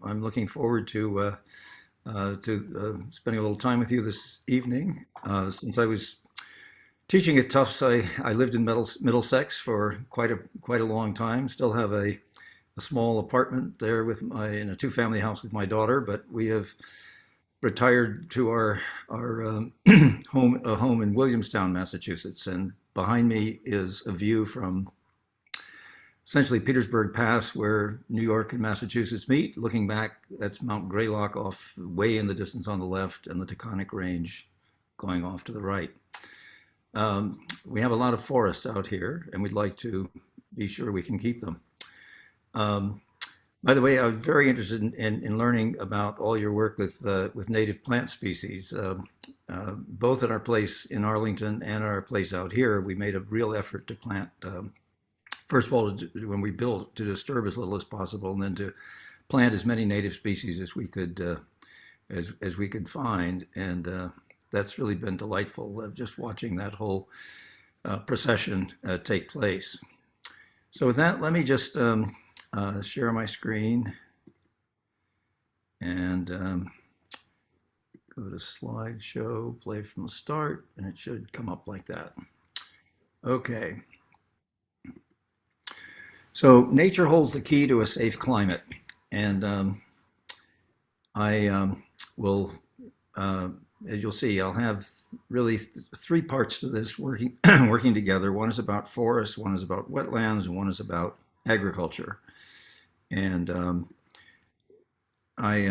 I'm looking forward to spending a little time with you this evening. Since I was teaching at Tufts, I lived in Middlesex for quite a long time. Still have a small apartment there with in a two-family house with my daughter, but we have retired to our home in Williamstown, Massachusetts, and behind me is a view from essentially Petersburg Pass, where New York and Massachusetts meet. Looking back, that's Mount Greylock off way in the distance on the left, and the Taconic Range going off to the right. We have a lot of forests out here, and we'd like to be sure we can keep them. By the way, I was very interested in learning about all your work with native plant species. Both at our place in Arlington and our place out here, we made a real effort to plant. First of all, when we built, to disturb as little as possible, and then to plant as many native species as we could as we could find, and that's really been delightful, just watching that whole procession take place. So with that, let me just share my screen and go to slideshow, play from the start, and it should come up like that. Okay. So nature holds the key to a safe climate, and I will, as you'll see, I'll have really three parts to this working together. One is about forests, one is about wetlands, and one is about agriculture. And I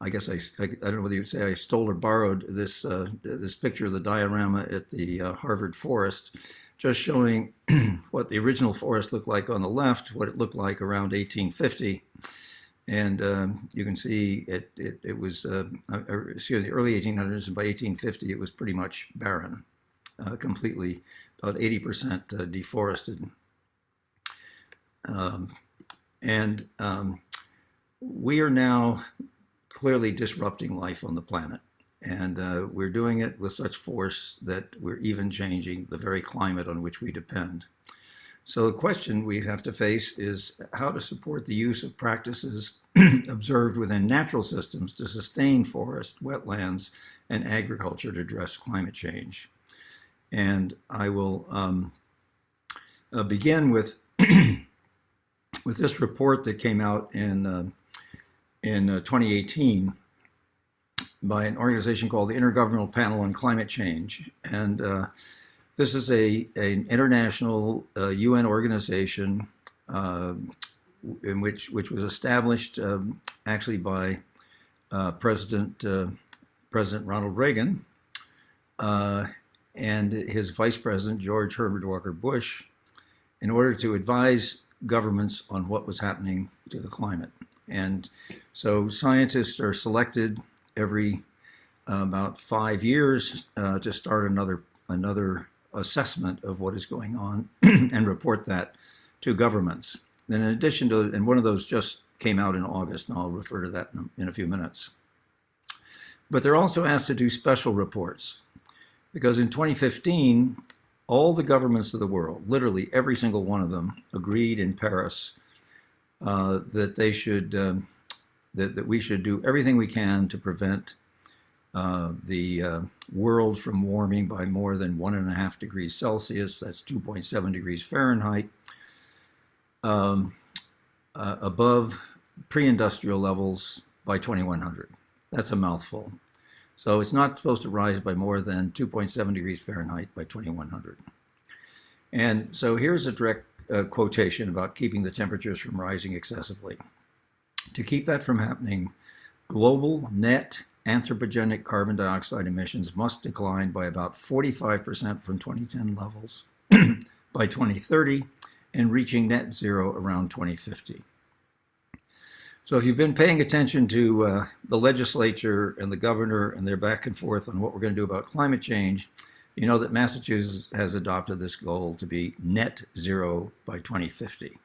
guess I don't know whether you'd say I stole or borrowed this this picture of the diorama at the Harvard forest, just showing what the original forest looked like on the left, what it looked like around 1850. And you can see it was, excuse me, the early 1800s, and by 1850 it was pretty much barren, completely, about 80% deforested. We are now clearly disrupting life on the planet. And we're doing it with such force that we're even changing the very climate on which we depend. So the question we have to face is how to support the use of practices observed within natural systems to sustain forest, wetlands, and agriculture to address climate change. And I will begin with with this report that came out in 2018 by an organization called the Intergovernmental Panel on Climate Change. And this is an international UN organization in which was established actually by President Ronald Reagan and his vice president, George Herbert Walker Bush, in order to advise governments on what was happening to the climate. And so scientists are selected every about 5 years to start another assessment of what is going on and report that to governments. Then in addition to, and one of those just came out in August, and I'll refer to that in a few minutes. But they're also asked to do special reports, because in 2015, all the governments of the world, literally every single one of them, agreed in Paris that they should that we should do everything we can to prevent the world from warming by more than 1.5 degrees Celsius, that's 2.7 degrees Fahrenheit, above pre-industrial levels by 2100. That's a mouthful. So it's not supposed to rise by more than 2.7 degrees Fahrenheit by 2100. And so here's a direct quotation about keeping the temperatures from rising excessively. To keep that from happening, global net anthropogenic carbon dioxide emissions must decline by about 45% from 2010 levels by 2030 and reaching net zero around 2050. So if you've been paying attention to the legislature and the governor and their back and forth on what we're going to do about climate change, you know that Massachusetts has adopted this goal to be net zero by 2050.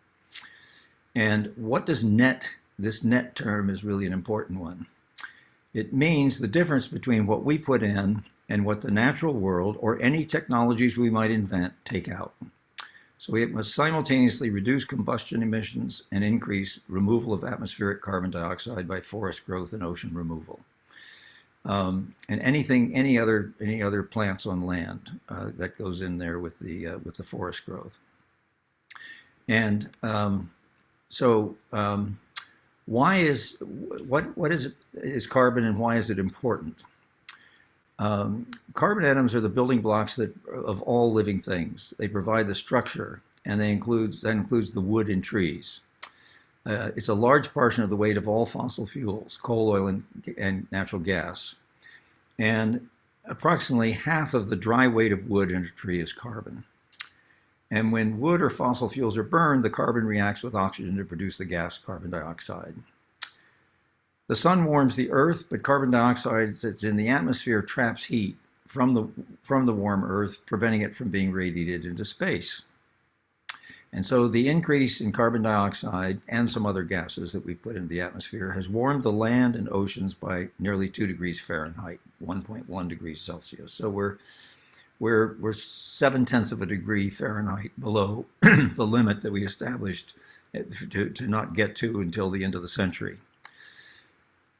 And what does net, this net term is really an important one. It means the difference between what we put in and what the natural world or any technologies we might invent take out. So we must simultaneously reduce combustion emissions and increase removal of atmospheric carbon dioxide by forest growth and ocean removal. And any other plants on land that goes in there with the forest growth. And why is is carbon, and why is it important? Carbon atoms are the building blocks of all living things. They provide the structure, and that includes the wood in trees. It's a large portion of the weight of all fossil fuels, coal, oil, and natural gas. And approximately half of the dry weight of wood in a tree is carbon. And when wood or fossil fuels are burned, the carbon reacts with oxygen to produce the gas carbon dioxide. The sun warms the earth, but carbon dioxide that's in the atmosphere traps heat from the warm earth, preventing it from being radiated into space. And so the increase in carbon dioxide and some other gases that we've put into the atmosphere has warmed the land and oceans by nearly 2 degrees Fahrenheit, 1.1 degrees Celsius. So we're 0.7 of a degree Fahrenheit below the limit that we established to not get to until the end of the century.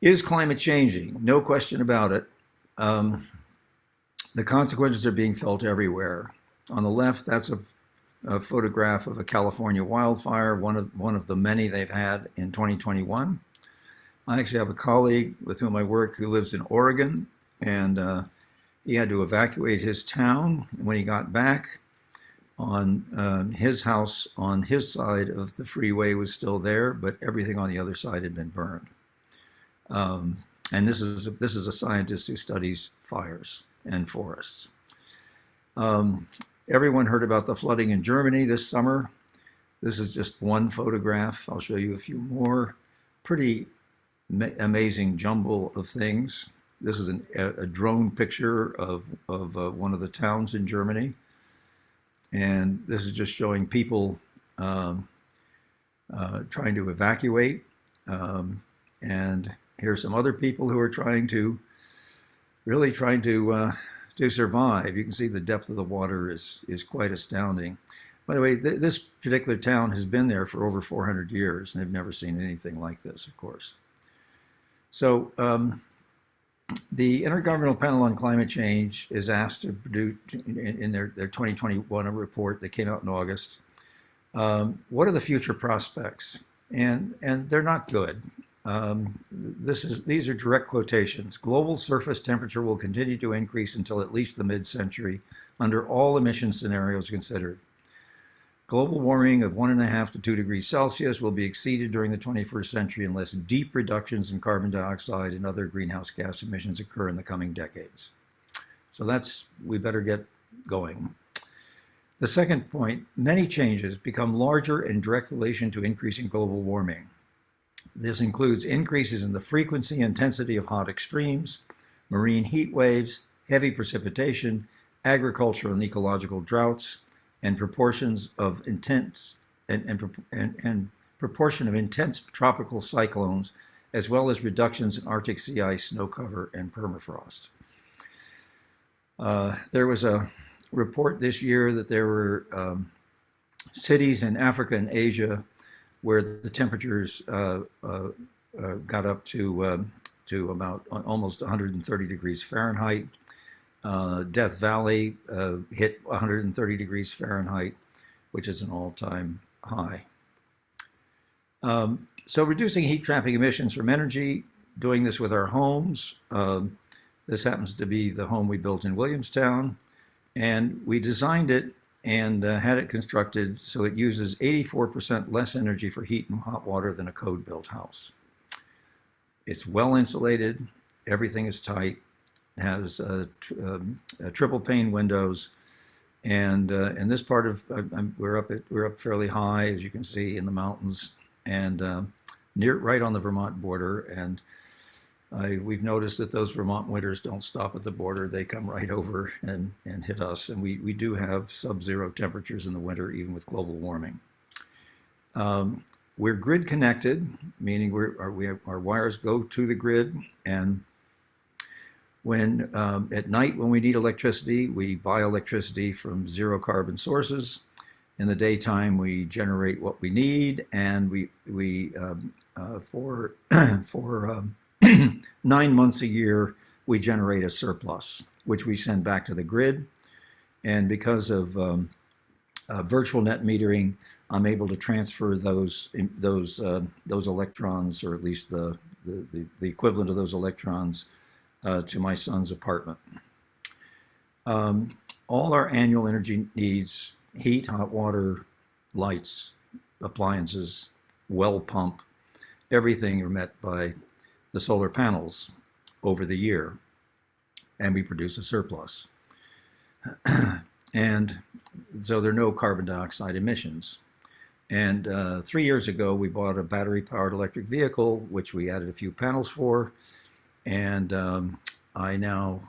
Is climate changing? No question about it. The consequences are being felt everywhere. On the left, that's a photograph of a California wildfire, one of the many they've had in 2021. I actually have a colleague with whom I work who lives in Oregon, and he had to evacuate his town. When he got back, his house on his side of the freeway was still there, but everything on the other side had been burned. And this is a scientist who studies fires and forests. Everyone heard about the flooding in Germany this summer. This is just one photograph. I'll show you a few more. Pretty amazing jumble of things. This is a drone picture of one of the towns in Germany. And this is just showing people trying to evacuate. And here's some other people who are really trying to survive. You can see the depth of the water is quite astounding. By the way, this particular town has been there for over 400 years, and they've never seen anything like this, of course. So the Intergovernmental Panel on Climate Change is asked to produce, in their 2021 report that came out in August, what are the future prospects? And they're not good. These are direct quotations. Global surface temperature will continue to increase until at least the mid-century under all emission scenarios considered. Global warming of 1.5 to 2 degrees Celsius will be exceeded during the 21st century unless deep reductions in carbon dioxide and other greenhouse gas emissions occur in the coming decades. So we better get going. The second point, many changes become larger in direct relation to increasing global warming. This includes increases in the frequency and intensity of hot extremes, marine heat waves, heavy precipitation, agricultural and ecological droughts, and proportions of intense proportion of intense tropical cyclones, as well as reductions in Arctic sea ice, snow cover, and permafrost. There was a report this year that there were cities in Africa and Asia where the temperatures got up to about almost 130 degrees Fahrenheit. Death Valley hit 130 degrees Fahrenheit, which is an all-time high. So reducing heat trapping emissions from energy, doing this with our homes. This happens to be the home we built in Williamstown, and we designed it and had it constructed so it uses 84% less energy for heat and hot water than a code-built house. It's well insulated, everything is tight, has triple pane windows, and this part of we're up fairly high, as you can see, in the mountains, and right on the Vermont border. And we've noticed that those Vermont winters don't stop at the border; they come right over and hit us. And we do have sub-zero temperatures in the winter, even with global warming. We're grid connected, meaning our wires go to the grid, and when at night when we need electricity, we buy electricity from zero carbon sources, In the daytime, we generate what we need, and for for 9 months a year, we generate a surplus, which we send back to the grid. And because of virtual net metering, I'm able to transfer those electrons, or at least the equivalent of those electrons, to my son's apartment. All our annual energy needs, heat, hot water, lights, appliances, well pump, everything are met by the solar panels over the year, and we produce a surplus. And so there are no carbon dioxide emissions. And 3 years ago, we bought a battery-powered electric vehicle, which we added a few panels for, and I now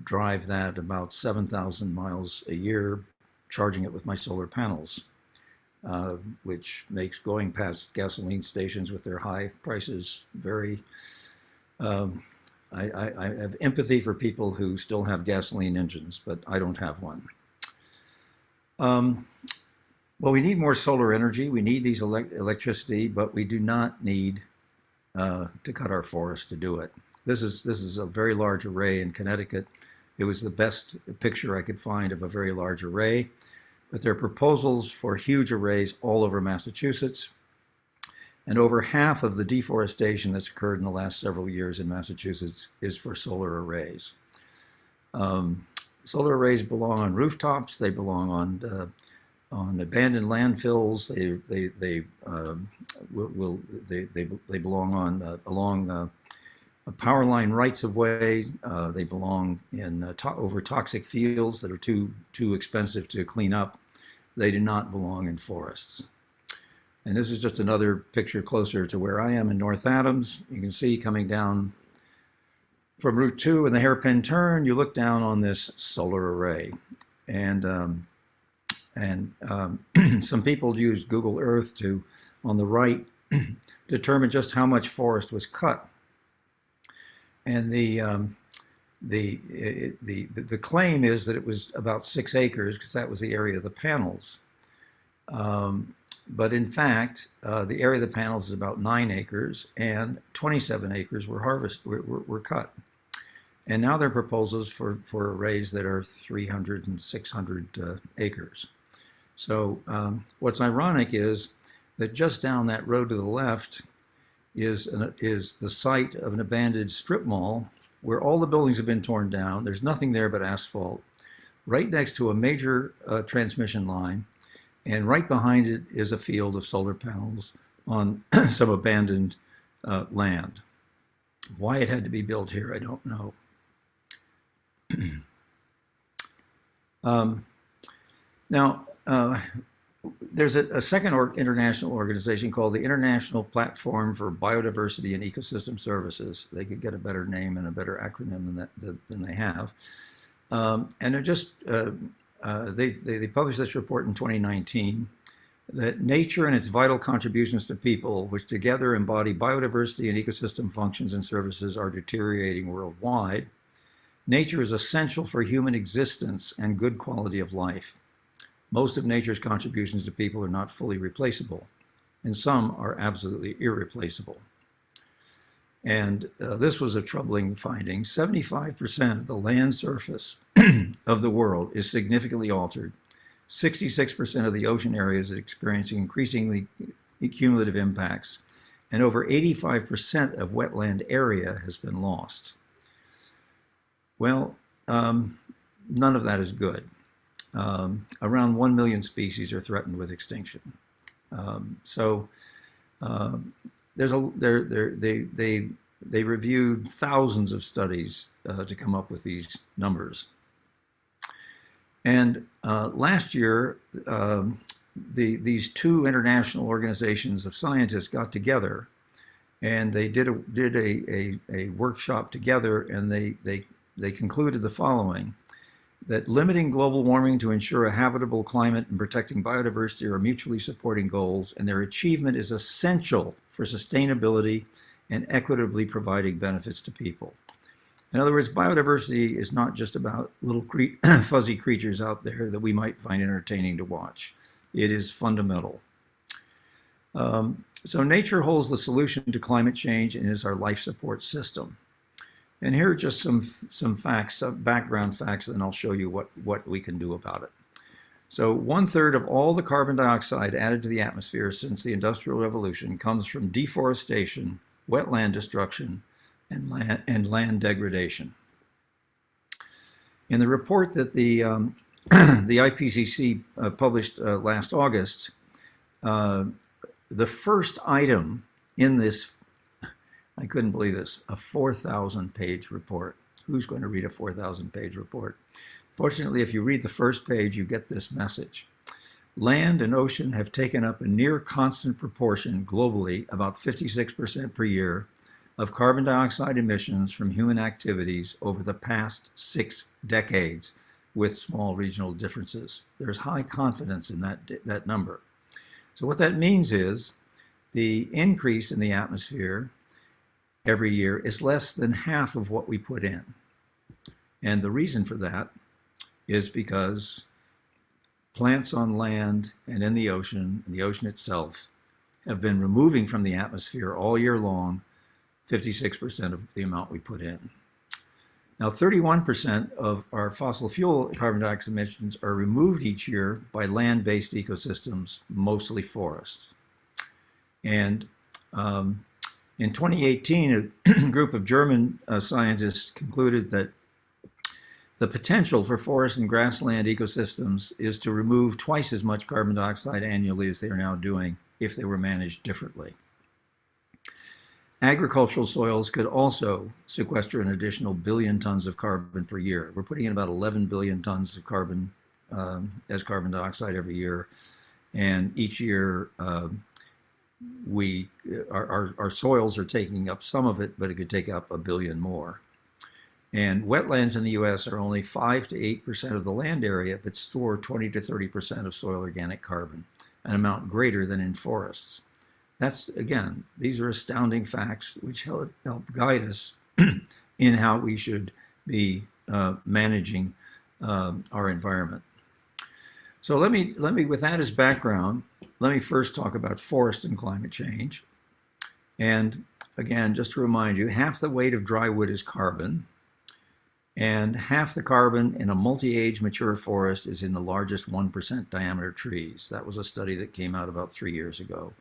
drive that about 7,000 miles a year, charging it with my solar panels, which makes going past gasoline stations with their high prices very. I have empathy for people who still have gasoline engines, but I don't have one. Well, we need more solar energy. We need these electricity, but we do not need to cut our forest to do it. This is a very large array in Connecticut. It was the best picture I could find of a very large array, but there are proposals for huge arrays all over Massachusetts. And over half of the deforestation that's occurred in the last several years in Massachusetts is for solar arrays. Solar arrays belong on rooftops. They belong on abandoned landfills. They belong on along power line rights of way. They belong in over toxic fields that are too expensive to clean up. They do not belong in forests. And this is just another picture closer to where I am in North Adams. You can see coming down from Route 2 in the hairpin turn, you look down on this solar array. And some people use Google Earth to, on the right, determine just how much forest was cut. And the claim is that it was about 6 acres, because that was the area of the panels. But in fact, the area of the panels is about 9 acres, and 27 acres were cut. And now there are proposals for arrays that are 300 and 600 acres. So what's ironic is that just down that road to the left is the site of an abandoned strip mall where all the buildings have been torn down. There's nothing there but asphalt, right next to a major transmission line. And right behind it is a field of solar panels on some abandoned land. Why it had to be built here, I don't know. Now, there's a second international organization called the International Platform for Biodiversity and Ecosystem Services. They could get a better name and a better acronym than they have. And they're just they published this report in 2019 that nature and its vital contributions to people, which together embody biodiversity and ecosystem functions and services, are deteriorating worldwide. Nature is essential for human existence and good quality of life. Most of nature's contributions to people are not fully replaceable, and some are absolutely irreplaceable. And this was a troubling finding. 75% of the land surface of the world is significantly altered. 66% of the ocean areas are experiencing increasingly cumulative impacts, and over 85% of wetland area has been lost. Well, none of that is good. Around 1 million species are threatened with extinction. They reviewed thousands of studies to come up with these numbers. And last year, these two international organizations of scientists got together, and they did a workshop together, and they concluded the following: that limiting global warming to ensure a habitable climate and protecting biodiversity are mutually supporting goals, and their achievement is essential for sustainability and equitably providing benefits to people. In other words, biodiversity is not just about little fuzzy creatures out there that we might find entertaining to watch. It is fundamental. So nature holds the solution to climate change and is our life support system. And here are just some facts, some background facts, and I'll show you what we can do about it. So 1/3 of all the carbon dioxide added to the atmosphere since the Industrial Revolution comes from deforestation, wetland destruction, and land degradation. In the report that the IPCC published last August, the first item in this, I couldn't believe this, a 4,000-page report. Who's going to read a 4,000-page report? Fortunately, if you read the first page, you get this message. Land and ocean have taken up a near constant proportion globally, about 56% per year, of carbon dioxide emissions from human activities over the past 6 decades, with small regional differences. There's high confidence in that number. So what that means is the increase in the atmosphere every year is less than half of what we put in. And the reason for that is because plants on land and in the ocean itself, have been removing from the atmosphere all year long 56% of the amount we put in. Now, 31% of our fossil fuel carbon dioxide emissions are removed each year by land-based ecosystems, mostly forests. And in 2018, a group of German scientists concluded that the potential for forest and grassland ecosystems is to remove twice as much carbon dioxide annually as they are now doing if they were managed differently. Agricultural soils could also sequester an additional 1 billion tons of carbon per year. We're putting in about 11 billion tons of carbon as carbon dioxide every year. And each year, our soils are taking up some of it, but it could take up 1 billion more. And wetlands in the US are only 5 to 8% of the land area, but store 20 to 30% of soil organic carbon, an amount greater than in forests. That's, again, these are astounding facts which help guide us in how we should be managing our environment. So let me, with that as background, let me first talk about forest and climate change. And again, just to remind you, half the weight of dry wood is carbon, and half the carbon in a multi-age mature forest is in the largest 1% diameter trees. That was a study that came out about 3 years ago.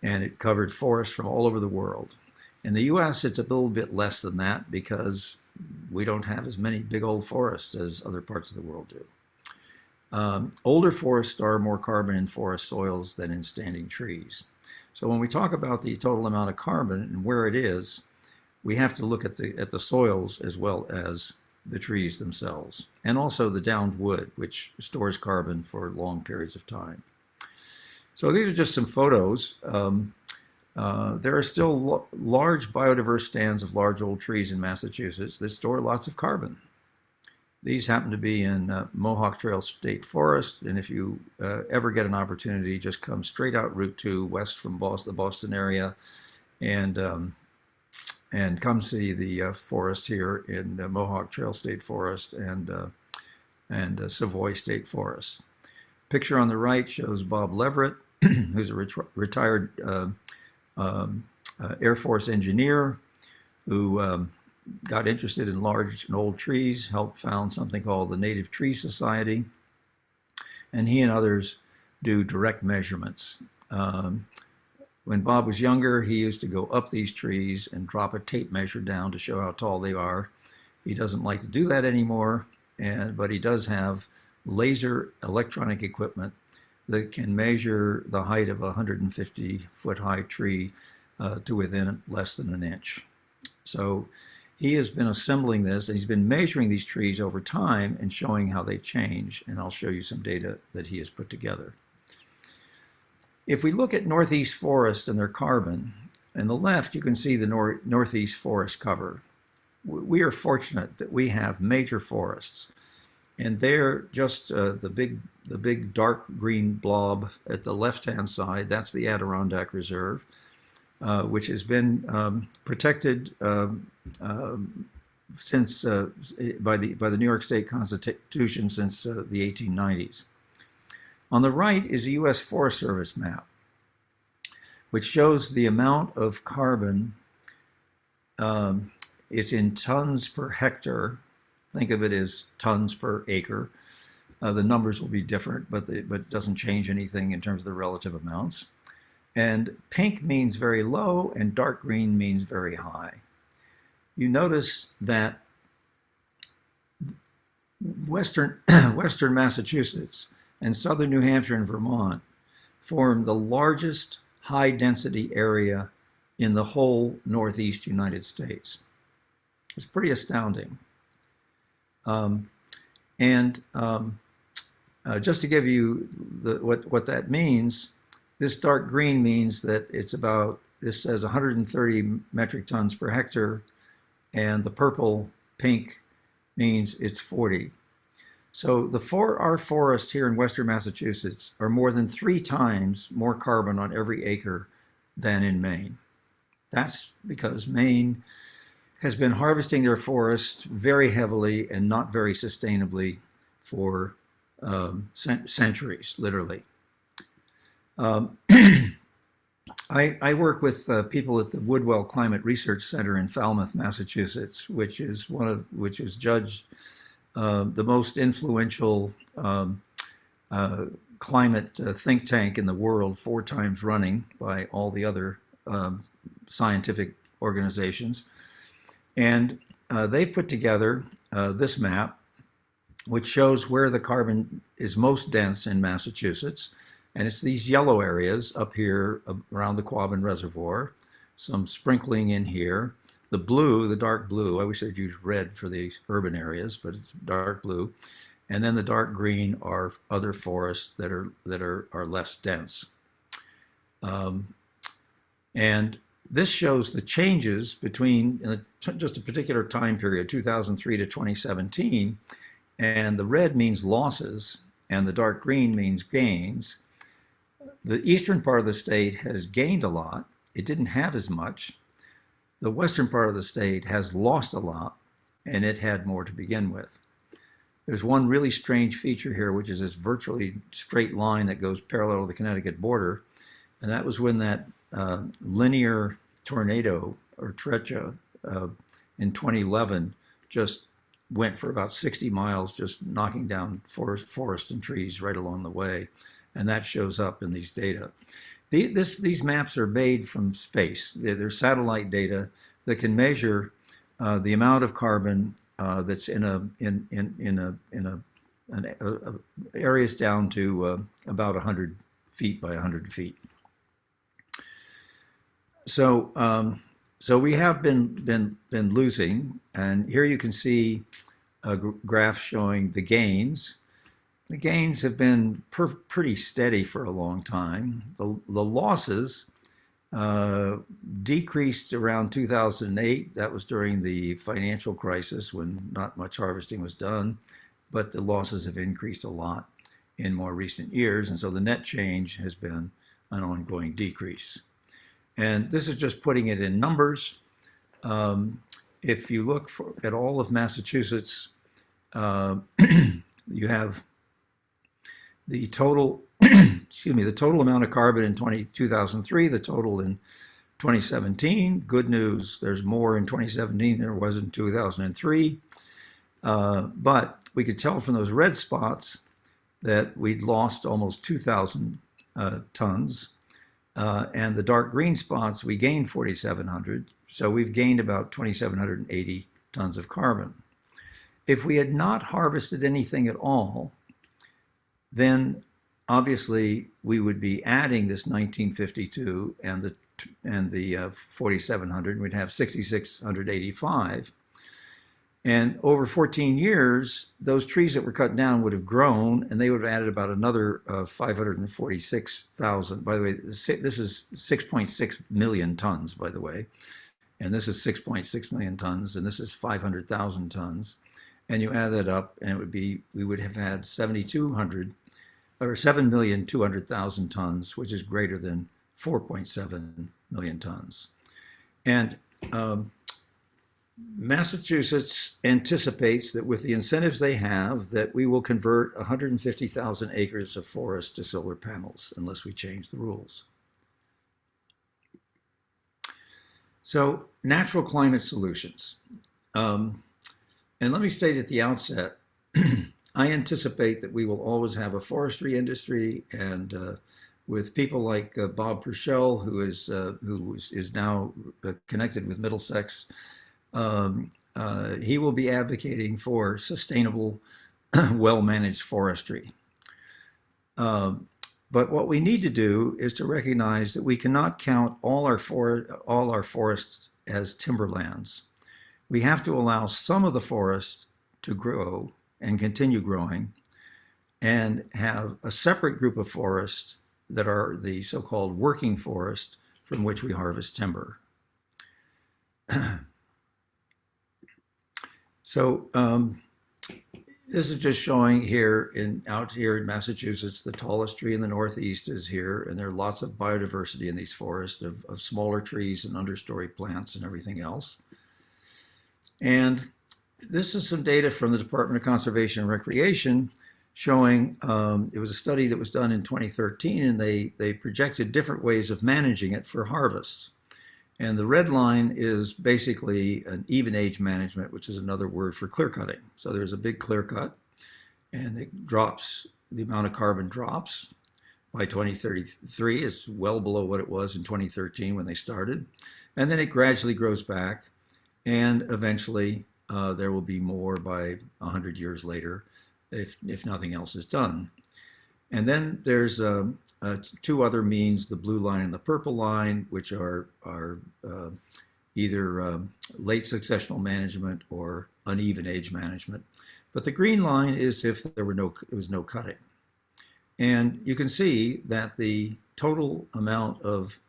And it covered forests from all over the world. In the US, it's a little bit less than that because we don't have as many big old forests as other parts of the world do. Older forests store more carbon in forest soils than in standing trees. So when we talk about the total amount of carbon and where it is, we have to look at the soils as well as the trees themselves, and also the downed wood, which stores carbon for long periods of time. So these are just some photos. There are still large biodiverse stands of large old trees in Massachusetts that store lots of carbon. These happen to be in Mohawk Trail State Forest, and if you ever get an opportunity, just come straight out Route 2 west from the Boston area, and come see the forest here in Mohawk Trail State Forest and Savoy State Forest. Picture on the right shows Bob Leverett, who's a retired Air Force engineer who got interested in large and old trees, helped found something called the Native Tree Society, and he and others do direct measurements. When Bob was younger, he used to go up these trees and drop a tape measure down to show how tall they are. He doesn't like to do that anymore, but he does have laser electronic equipment that can measure the height of a 150-foot high tree to within less than an inch. So he has been assembling this, and he's been measuring these trees over time and showing how they change, and I'll show you some data that he has put together. If we look at northeast forests and their carbon, on the left you can see the northeast forest cover. We are fortunate that we have major forests, and they're just the big dark green blob at the left-hand side. That's the Adirondack Reserve, which has been protected since by the New York State Constitution since the 1890s. On the right is a U.S. Forest Service map, which shows the amount of carbon. It's in tons per hectare. Think of it as tons per acre. The numbers will be different, but it doesn't change anything in terms of the relative amounts. And pink means very low, and dark green means very high. You notice that western Massachusetts and southern New Hampshire and Vermont form the largest high-density area in the whole Northeast United States. It's pretty astounding. Just to give you what that means, this dark green means that it's about, this says 130 metric tons per hectare, and the purple pink means it's 40. So our forests here in Western Massachusetts are more than 3 times more carbon on every acre than in Maine. That's because Maine has been harvesting their forests very heavily and not very sustainably for centuries, literally. I work with people at the Woodwell Climate Research Center in Falmouth, Massachusetts, which is judged the most influential climate think tank in the world 4 times running by all the other scientific organizations. And they put together this map, which shows where the carbon is most dense in Massachusetts. And it's these yellow areas up here around the Quabbin Reservoir, some sprinkling in here. The blue, the dark blue, I wish I'd used red for the urban areas, but it's dark blue. And then the dark green are other forests that are less dense. And this shows the changes between just a particular time period, 2003 to 2017. And the red means losses, and the dark green means gains. The eastern part of the state has gained a lot. It didn't have as much. The western part of the state has lost a lot, and it had more to begin with. There's one really strange feature here, which is this virtually straight line that goes parallel to the Connecticut border. And that was when that linear tornado, or Treccia, in 2011 just went for about 60 miles, just knocking down forest and trees right along the way. And that shows up in these data. These maps are made from space. They're satellite data that can measure the amount of carbon that's in areas down to about 100 feet by 100 feet. So we have been losing, and here you can see a graph showing the gains. The gains have been pretty steady for a long time. The losses decreased around 2008. That was during the financial crisis when not much harvesting was done, but the losses have increased a lot in more recent years, and so the net change has been an ongoing decrease. And this is just putting it in numbers. If you look at all of Massachusetts, you have the total, the total amount of carbon in 2003, the total in 2017. Good news, there's more in 2017 than there was in 2003. But we could tell from those red spots that we'd lost almost 2,000 tons. And the dark green spots, we gained 4,700. So we've gained about 2,780 tons of carbon. If we had not harvested anything at all, then obviously we would be adding this 1952 and the 4,700. We'd have 6,685. And over 14 years, those trees that were cut down would have grown, and they would have added about another 546,000. By the way, this is 6.6 million tons, by the way. And this is 6.6 million tons, and this is 500,000 tons. And you add that up, and we would have had 7,200,000 tons, which is greater than 4.7 million tons. And Massachusetts anticipates that with the incentives they have, that we will convert 150,000 acres of forest to solar panels unless we change the rules. So, natural climate solutions. And let me state at the outset, I anticipate that we will always have a forestry industry, and with people like Bob Purcell, who is now connected with Middlesex, he will be advocating for sustainable, well-managed forestry. But what we need to do is to recognize that we cannot count all our forests as timberlands. We have to allow some of the forest to grow and continue growing, and have a separate group of forests that are the so-called working forest from which we harvest timber. So this is just showing here out here in Massachusetts, the tallest tree in the Northeast is here, and there are lots of biodiversity in these forests of smaller trees and understory plants and everything else. And this is some data from the Department of Conservation and Recreation showing, it was a study that was done in 2013, and they projected different ways of managing it for harvests. And the red line is basically an even age management, which is another word for clear cutting. So there's a big clear cut, and it drops, the amount of carbon drops. By 2033, it's well below what it was in 2013 when they started. And then it gradually grows back, and eventually there will be more by 100 years later if nothing else is done. And then there's two other means, the blue line and the purple line, which are either late successional management or uneven age management. But the green line is if there was no cutting. And you can see that the total amount of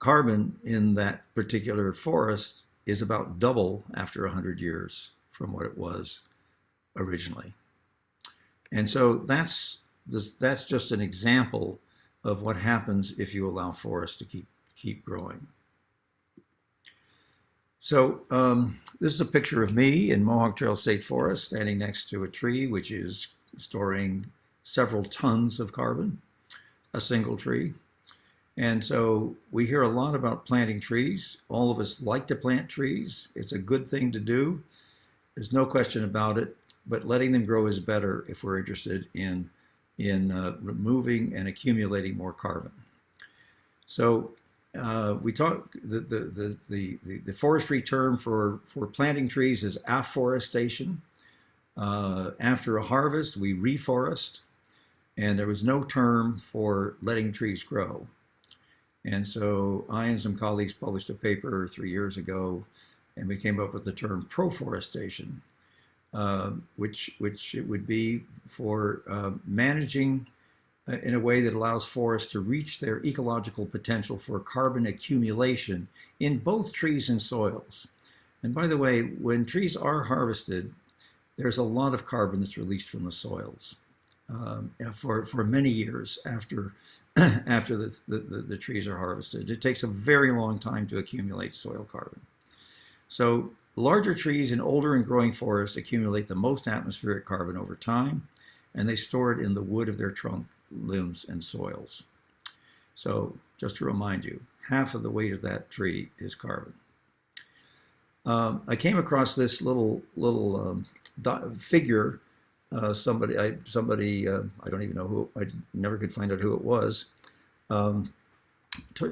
carbon in that particular forest is about double after 100 years from what it was originally. And so that's just an example of what happens if you allow forests to keep growing. So this is a picture of me in Mohawk Trail State Forest standing next to a tree which is storing several tons of carbon, a single tree. And so we hear a lot about planting trees. All of us like to plant trees. It's a good thing to do. There's no question about it, but letting them grow is better if we're interested in removing and accumulating more carbon. So we talk, the forestry term for planting trees is afforestation. After a harvest, we reforest, and there was no term for letting trees grow. And so I and some colleagues published a paper 3 years ago, and we came up with the term proforestation, which it would be for managing in a way that allows forests to reach their ecological potential for carbon accumulation in both trees and soils. And by the way, when trees are harvested, there's a lot of carbon that's released from the soils for many years after the trees are harvested. It takes a very long time to accumulate soil carbon. So larger trees in older and growing forests accumulate the most atmospheric carbon over time, and they store it in the wood of their trunk, limbs, and soils. So just to remind you, half of the weight of that tree is carbon. I came across this little figure. Somebody, I don't even know who, I never could find out who it was,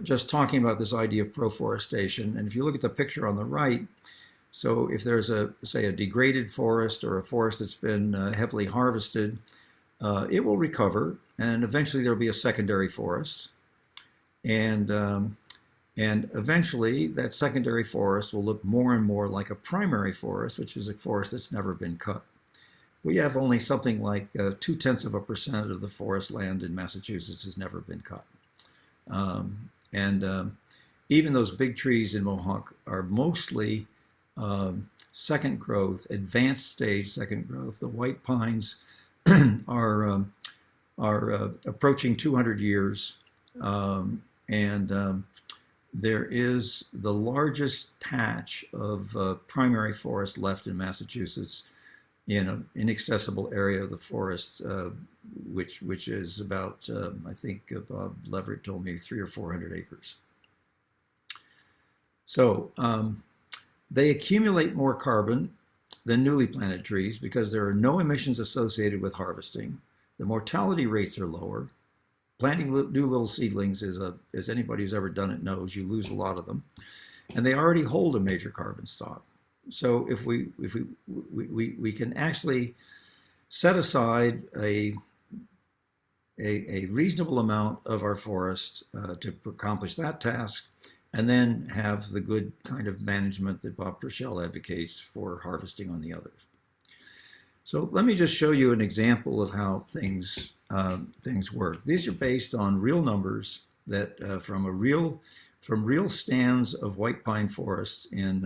just talking about this idea of proforestation. And if you look at the picture on the right, so if there's say a degraded forest or a forest that's been heavily harvested, it will recover, and eventually there'll be a secondary forest. And eventually that secondary forest will look more and more like a primary forest, which is a forest that's never been cut. We have only something like 0.2% of the forest land in Massachusetts has never been cut. Even those big trees in Mohawk are mostly second growth, advanced stage second growth. The white pines are approaching 200 years, and there is the largest patch of primary forest left in Massachusetts in an inaccessible area of the forest, which is about, I think Bob Leverett told me 300 or 400 acres. So they accumulate more carbon than newly planted trees because there are no emissions associated with harvesting. The mortality rates are lower. Planting new little seedlings is as anybody who's ever done it knows, you lose a lot of them, and they already hold a major carbon stock. So if we can actually set aside a reasonable amount of our forest to accomplish that task, and then have the good kind of management that Bob Purcell advocates for harvesting on the others. So let me just show you an example of how things work. These are based on real numbers that from real stands of white pine forests in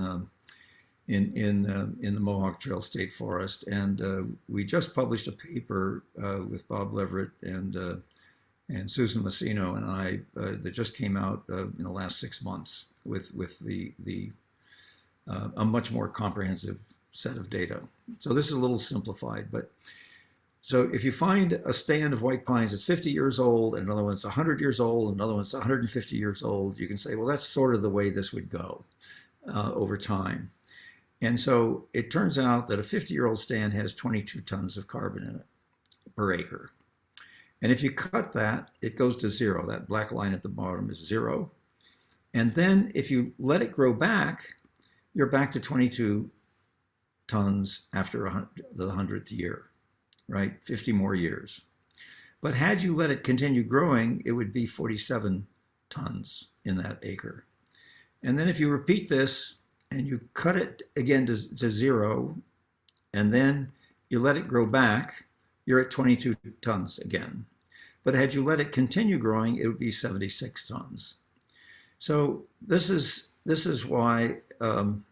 the Mohawk Trail State Forest, and we just published a paper with Bob Leverett and Susan Massino and I that just came out in the last 6 months with a much more comprehensive set of data. So this is a little simplified, but so if you find a stand of white pines that's 50 years old, and another one's 100 years old, and another one's 150 years old, you can say, well, that's sort of the way this would go over time. And so it turns out that a 50-year-old stand has 22 tons of carbon in it per acre. And if you cut that, it goes to zero. That black line at the bottom is zero. And then if you let it grow back, you're back to 22 tons after the 100th year, right? 50 more years. But had you let it continue growing, it would be 47 tons in that acre. And then if you repeat this and you cut it again to zero, and then you let it grow back, you're at 22 tons again. But had you let it continue growing, it would be 76 tons. So this is why the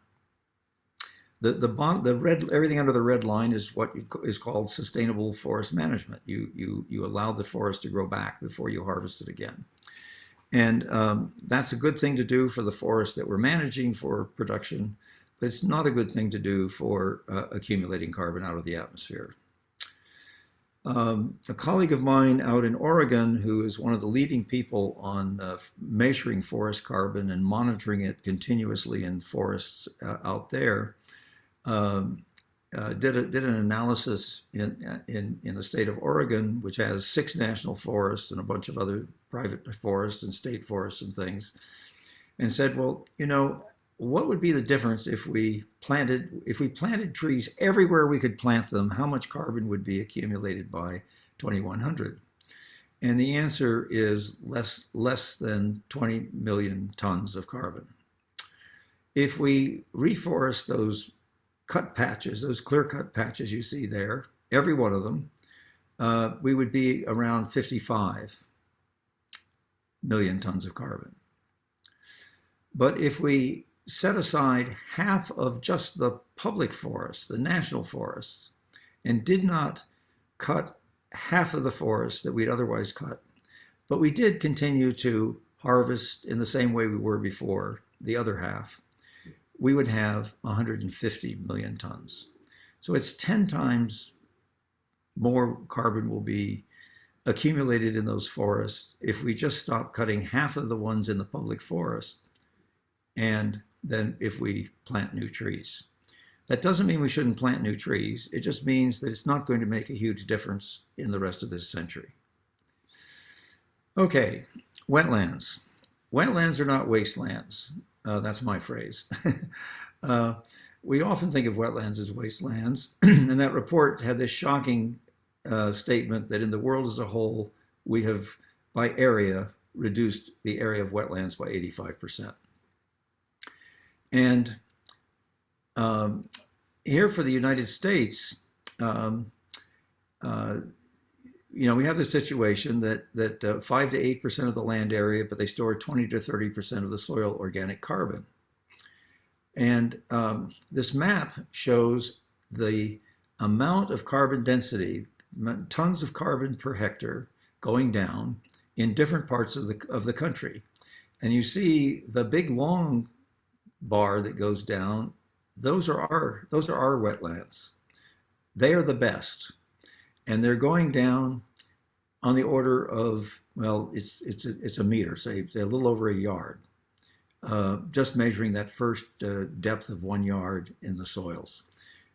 red, everything under the red line is what is called sustainable forest management. You allow the forest to grow back before you harvest it again. And that's a good thing to do for the forest that we're managing for production, but it's not a good thing to do for accumulating carbon out of the atmosphere. A colleague of mine out in Oregon, who is one of the leading people on measuring forest carbon and monitoring it continuously in forests out there, did an analysis in the state of Oregon, which has 6 national forests and a bunch of other private forests and state forests and things, and said, well, you know, what would be the difference if we planted trees everywhere we could plant them? How much carbon would be accumulated by 2100? And the answer is less than 20 million tons of carbon. If we reforest those cut patches, those clear cut patches you see there, every one of them, we would be around 55 million tons of carbon. But if we set aside half of just the public forests, the national forests, and did not cut half of the forests that we'd otherwise cut, but we did continue to harvest in the same way we were before, the other half, we would have 150 million tons. So it's 10 times more carbon will be accumulated in those forests if we just stop cutting half of the ones in the public forest, and then if we plant new trees. That doesn't mean we shouldn't plant new trees. It just means that it's not going to make a huge difference in the rest of this century. Okay, wetlands. Wetlands are not wastelands. That's my phrase. We often think of wetlands as wastelands, and that report had this shocking statement that in the world as a whole, we have, by area, reduced the area of wetlands by 85%. And here for the United States, you know, we have the situation that 5 to 8% of the land area, but they store 20 to 30% of the soil organic carbon. And this map shows the amount of carbon density, tons of carbon per hectare going down in different parts of the country. And you see the big long bar that goes down, those are our wetlands. They are the best. And they're going down on the order of, well, it's a meter, say a little over a yard, just measuring that first depth of 1 yard in the soils.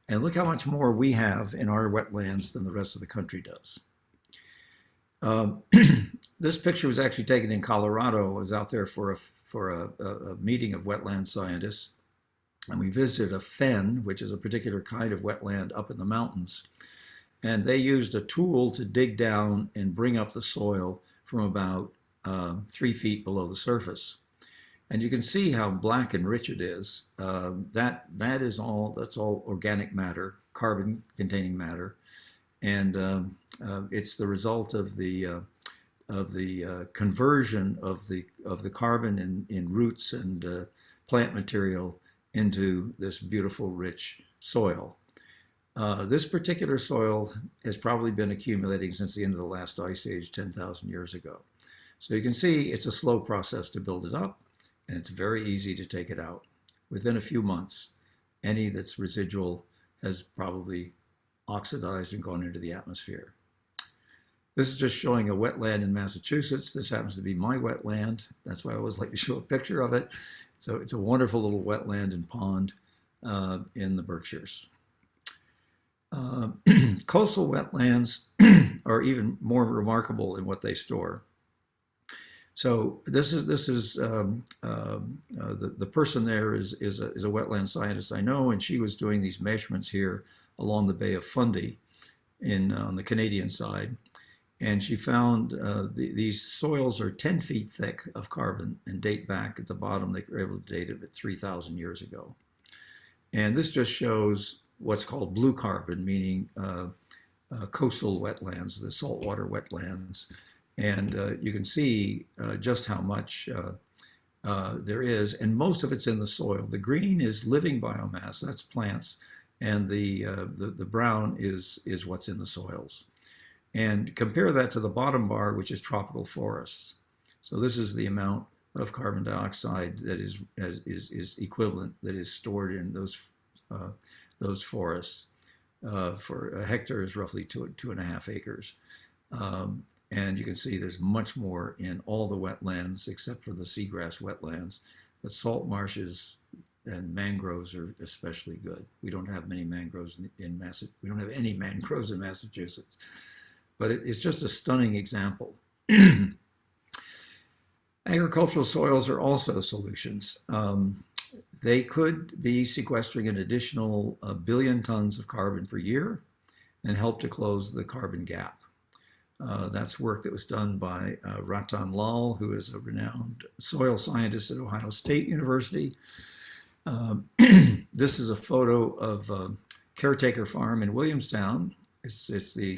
And look how much more we have in our wetlands than the rest of the country does. Um, this picture was actually taken in Colorado. I was out there for a meeting of wetland scientists, and we visited a fen, which is a particular kind of wetland up in the mountains. And they used a tool to dig down and bring up the soil from about 3 feet below the surface. And you can see how black and rich it is. That's all organic matter, carbon-containing matter, and it's the result of the conversion of the carbon in roots and plant material into this beautiful, rich soil. This particular soil has probably been accumulating since the end of the last ice age 10,000 years ago. So you can see it's a slow process to build it up, and it's very easy to take it out. Within a few months, any that's residual has probably oxidized and gone into the atmosphere. This is just showing a wetland in Massachusetts. This happens to be my wetland. That's why I always like to show a picture of it. So it's a wonderful little wetland and pond in the Berkshires. Coastal wetlands are even more remarkable in what they store. So this is the person there is a wetland scientist I know, and she was doing these measurements here along the Bay of Fundy on the Canadian side, and she found these soils are 10 feet thick of carbon and date back at the bottom. They were able to date it at 3,000 years ago, and this just shows what's called blue carbon, meaning coastal wetlands, the saltwater wetlands. And you can see just how much there is, and most of it's in the soil. The green is living biomass, that's plants, and the brown is what's in the soils. And compare that to the bottom bar, which is tropical forests. So this is the amount of carbon dioxide that is equivalent, that is stored in those forests. For a hectare is roughly 2.5 acres. And you can see there's much more in all the wetlands except for the seagrass wetlands. But salt marshes and mangroves are especially good. We don't have many mangroves in Massachusetts. We don't have any mangroves in Massachusetts. But it's just a stunning example. Agricultural soils are also solutions. They could be sequestering an additional 1 billion tons of carbon per year and help to close the carbon gap. That's work that was done by Ratan Lal, who is a renowned soil scientist at Ohio State University. This is a photo of Caretaker Farm in Williamstown. It's the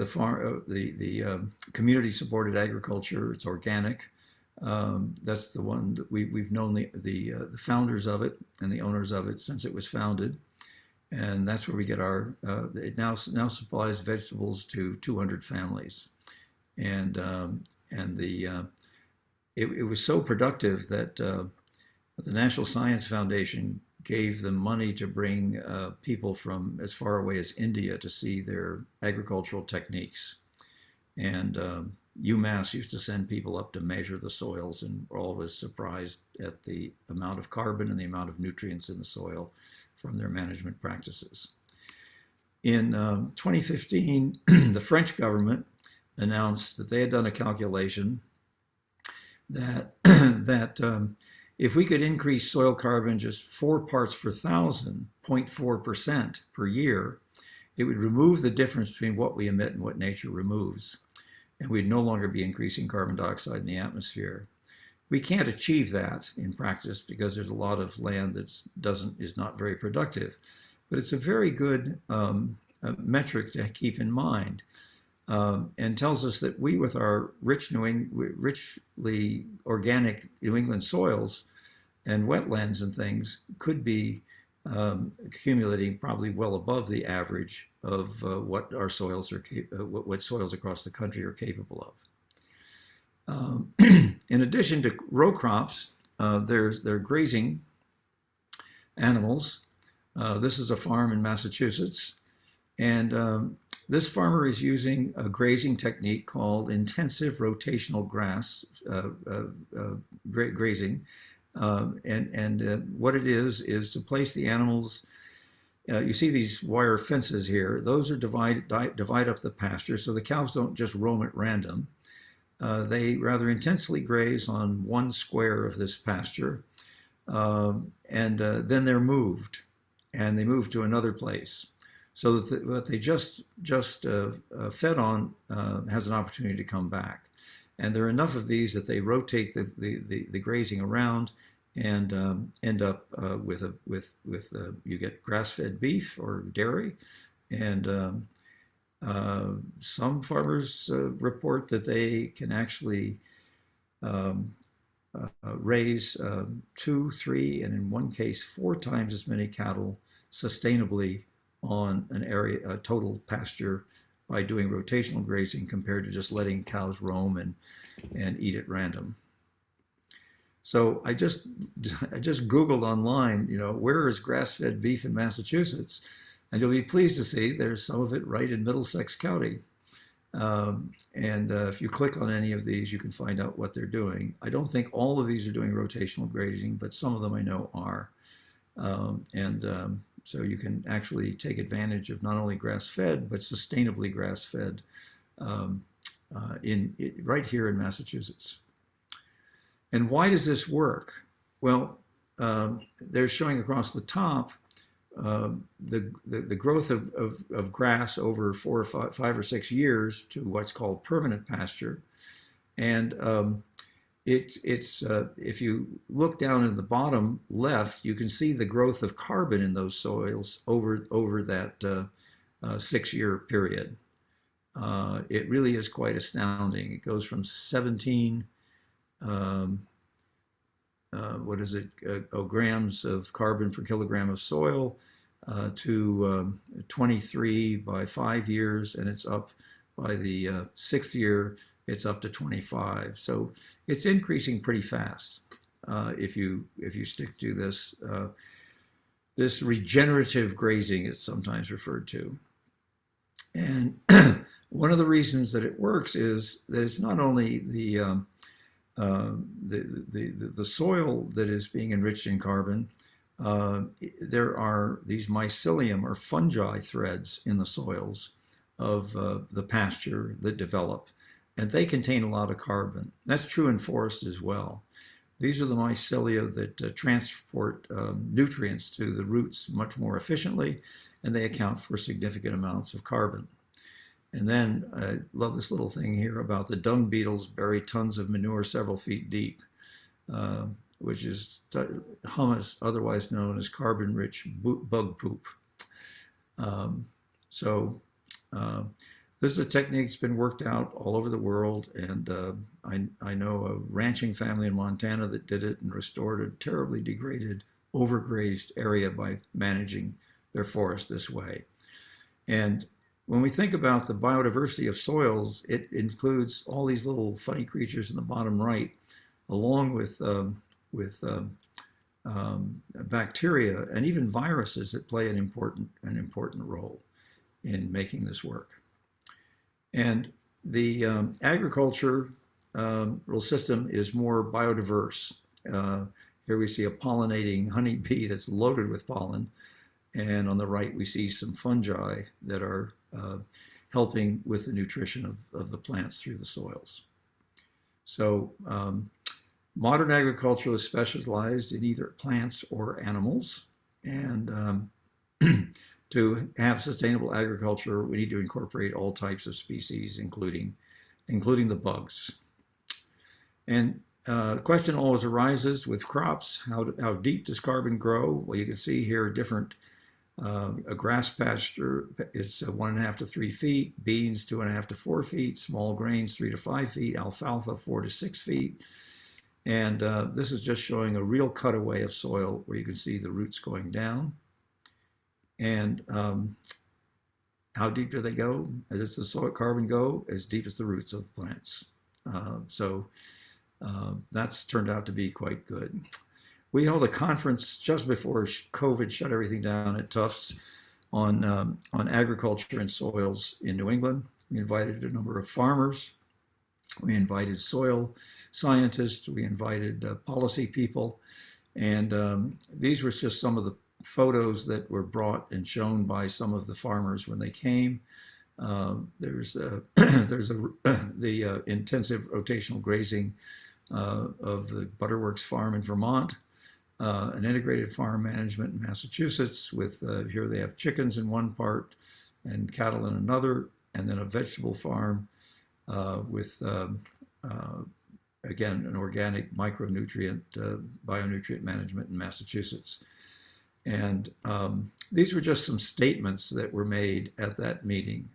farm, the community-supported agriculture. It's organic. That's the one that we've known the founders of it and the owners of it since it was founded. And that's where we get it now supplies vegetables to 200 families. And it was so productive that the National Science Foundation gave them money to bring people from as far away as India to see their agricultural techniques. And UMass used to send people up to measure the soils, and were always surprised at the amount of carbon and the amount of nutrients in the soil from their management practices. In 2015, the French government announced that they had done a calculation that if we could increase soil carbon just 4 parts per thousand, 0.4% per year, it would remove the difference between what we emit and what nature removes. And we'd no longer be increasing carbon dioxide in the atmosphere. We can't achieve that in practice because there's a lot of land that is not very productive. But it's a very good metric to keep in mind, and tells us that we, with our richly organic New England soils and wetlands and things, could be accumulating probably well above the average of what our soils what soils across the country are capable of. In addition to row crops, there are grazing animals. This is a farm in Massachusetts, and this farmer is using a grazing technique called intensive rotational grass grazing. What it is to place the animals. You see these wire fences here. Those are divide up the pasture so the cows don't just roam at random. They rather intensely graze on one square of this pasture, and then they're moved, and they move to another place. So that what they just fed on has an opportunity to come back. And there are enough of these that they rotate the grazing around and end up with you get grass-fed beef or dairy, and some farmers report that they can actually raise 2, 3, and in one case 4 times as many cattle sustainably on an area, a total pasture, by doing rotational grazing compared to just letting cows roam and eat at random. So I just Googled online, where is grass-fed beef in Massachusetts? And you'll be pleased to see there's some of it right in Middlesex County. If you click on any of these, you can find out what they're doing. I don't think all of these are doing rotational grazing, but some of them I know are. So you can actually take advantage of not only grass-fed, but sustainably grass-fed right here in Massachusetts. And why does this work? Well, they're showing across the top the growth of grass over 4 or 5 or 6 years to what's called permanent pasture. And if you look down in the bottom left, you can see the growth of carbon in those soils over that 6-year period. It really is quite astounding. It goes from 17 grams of carbon per kilogram of soil to 23 by 5 years, and it's up by the 6th year, it's up to 25. So it's increasing pretty fast if you stick to this regenerative grazing, it's sometimes referred to. And one of the reasons that it works is that it's not only the soil that is being enriched in carbon. There are these mycelium or fungi threads in the soils of the pasture that develop, and they contain a lot of carbon. That's true in forests as well. These are the mycelia that transport nutrients to the roots much more efficiently, and they account for significant amounts of carbon. And then I love this little thing here about the dung beetles bury tons of manure several feet deep, which is humus, otherwise known as carbon-rich bug poop. This is a technique that's been worked out all over the world, and I know a ranching family in Montana that did it and restored a terribly degraded, overgrazed area by managing their forest this way. And when we think about the biodiversity of soils, it includes all these little funny creatures in the bottom right, along with bacteria and even viruses that play an important role in making this work. And the agricultural system is more biodiverse. Here we see a pollinating honeybee that's loaded with pollen, and on the right we see some fungi that are helping with the nutrition of the plants through the soils. So modern agriculture is specialized in either plants or animals, and to have sustainable agriculture, we need to incorporate all types of species, including the bugs. And the question always arises with crops: how deep does carbon grow? Well, you can see here different. A grass pasture is 1.5 to 3 feet, beans 2.5 to 4 feet, small grains 3 to 5 feet, alfalfa 4 to 6 feet. And this is just showing a real cutaway of soil where you can see the roots going down. And how deep do they go? Does the soil carbon go? As deep as the roots of the plants. That's turned out to be quite good. We held a conference just before COVID shut everything down at Tufts on agriculture and soils in New England. We invited a number of farmers. We invited soil scientists. We invited policy people. And these were just some of the photos that were brought and shown by some of the farmers when they came. There's the intensive rotational grazing of the Butterworks farm in Vermont, an integrated farm management in Massachusetts with, here they have chickens in one part and cattle in another, and then a vegetable farm with, again, an organic micronutrient, bionutrient management in Massachusetts. And these were just some statements that were made at that meeting.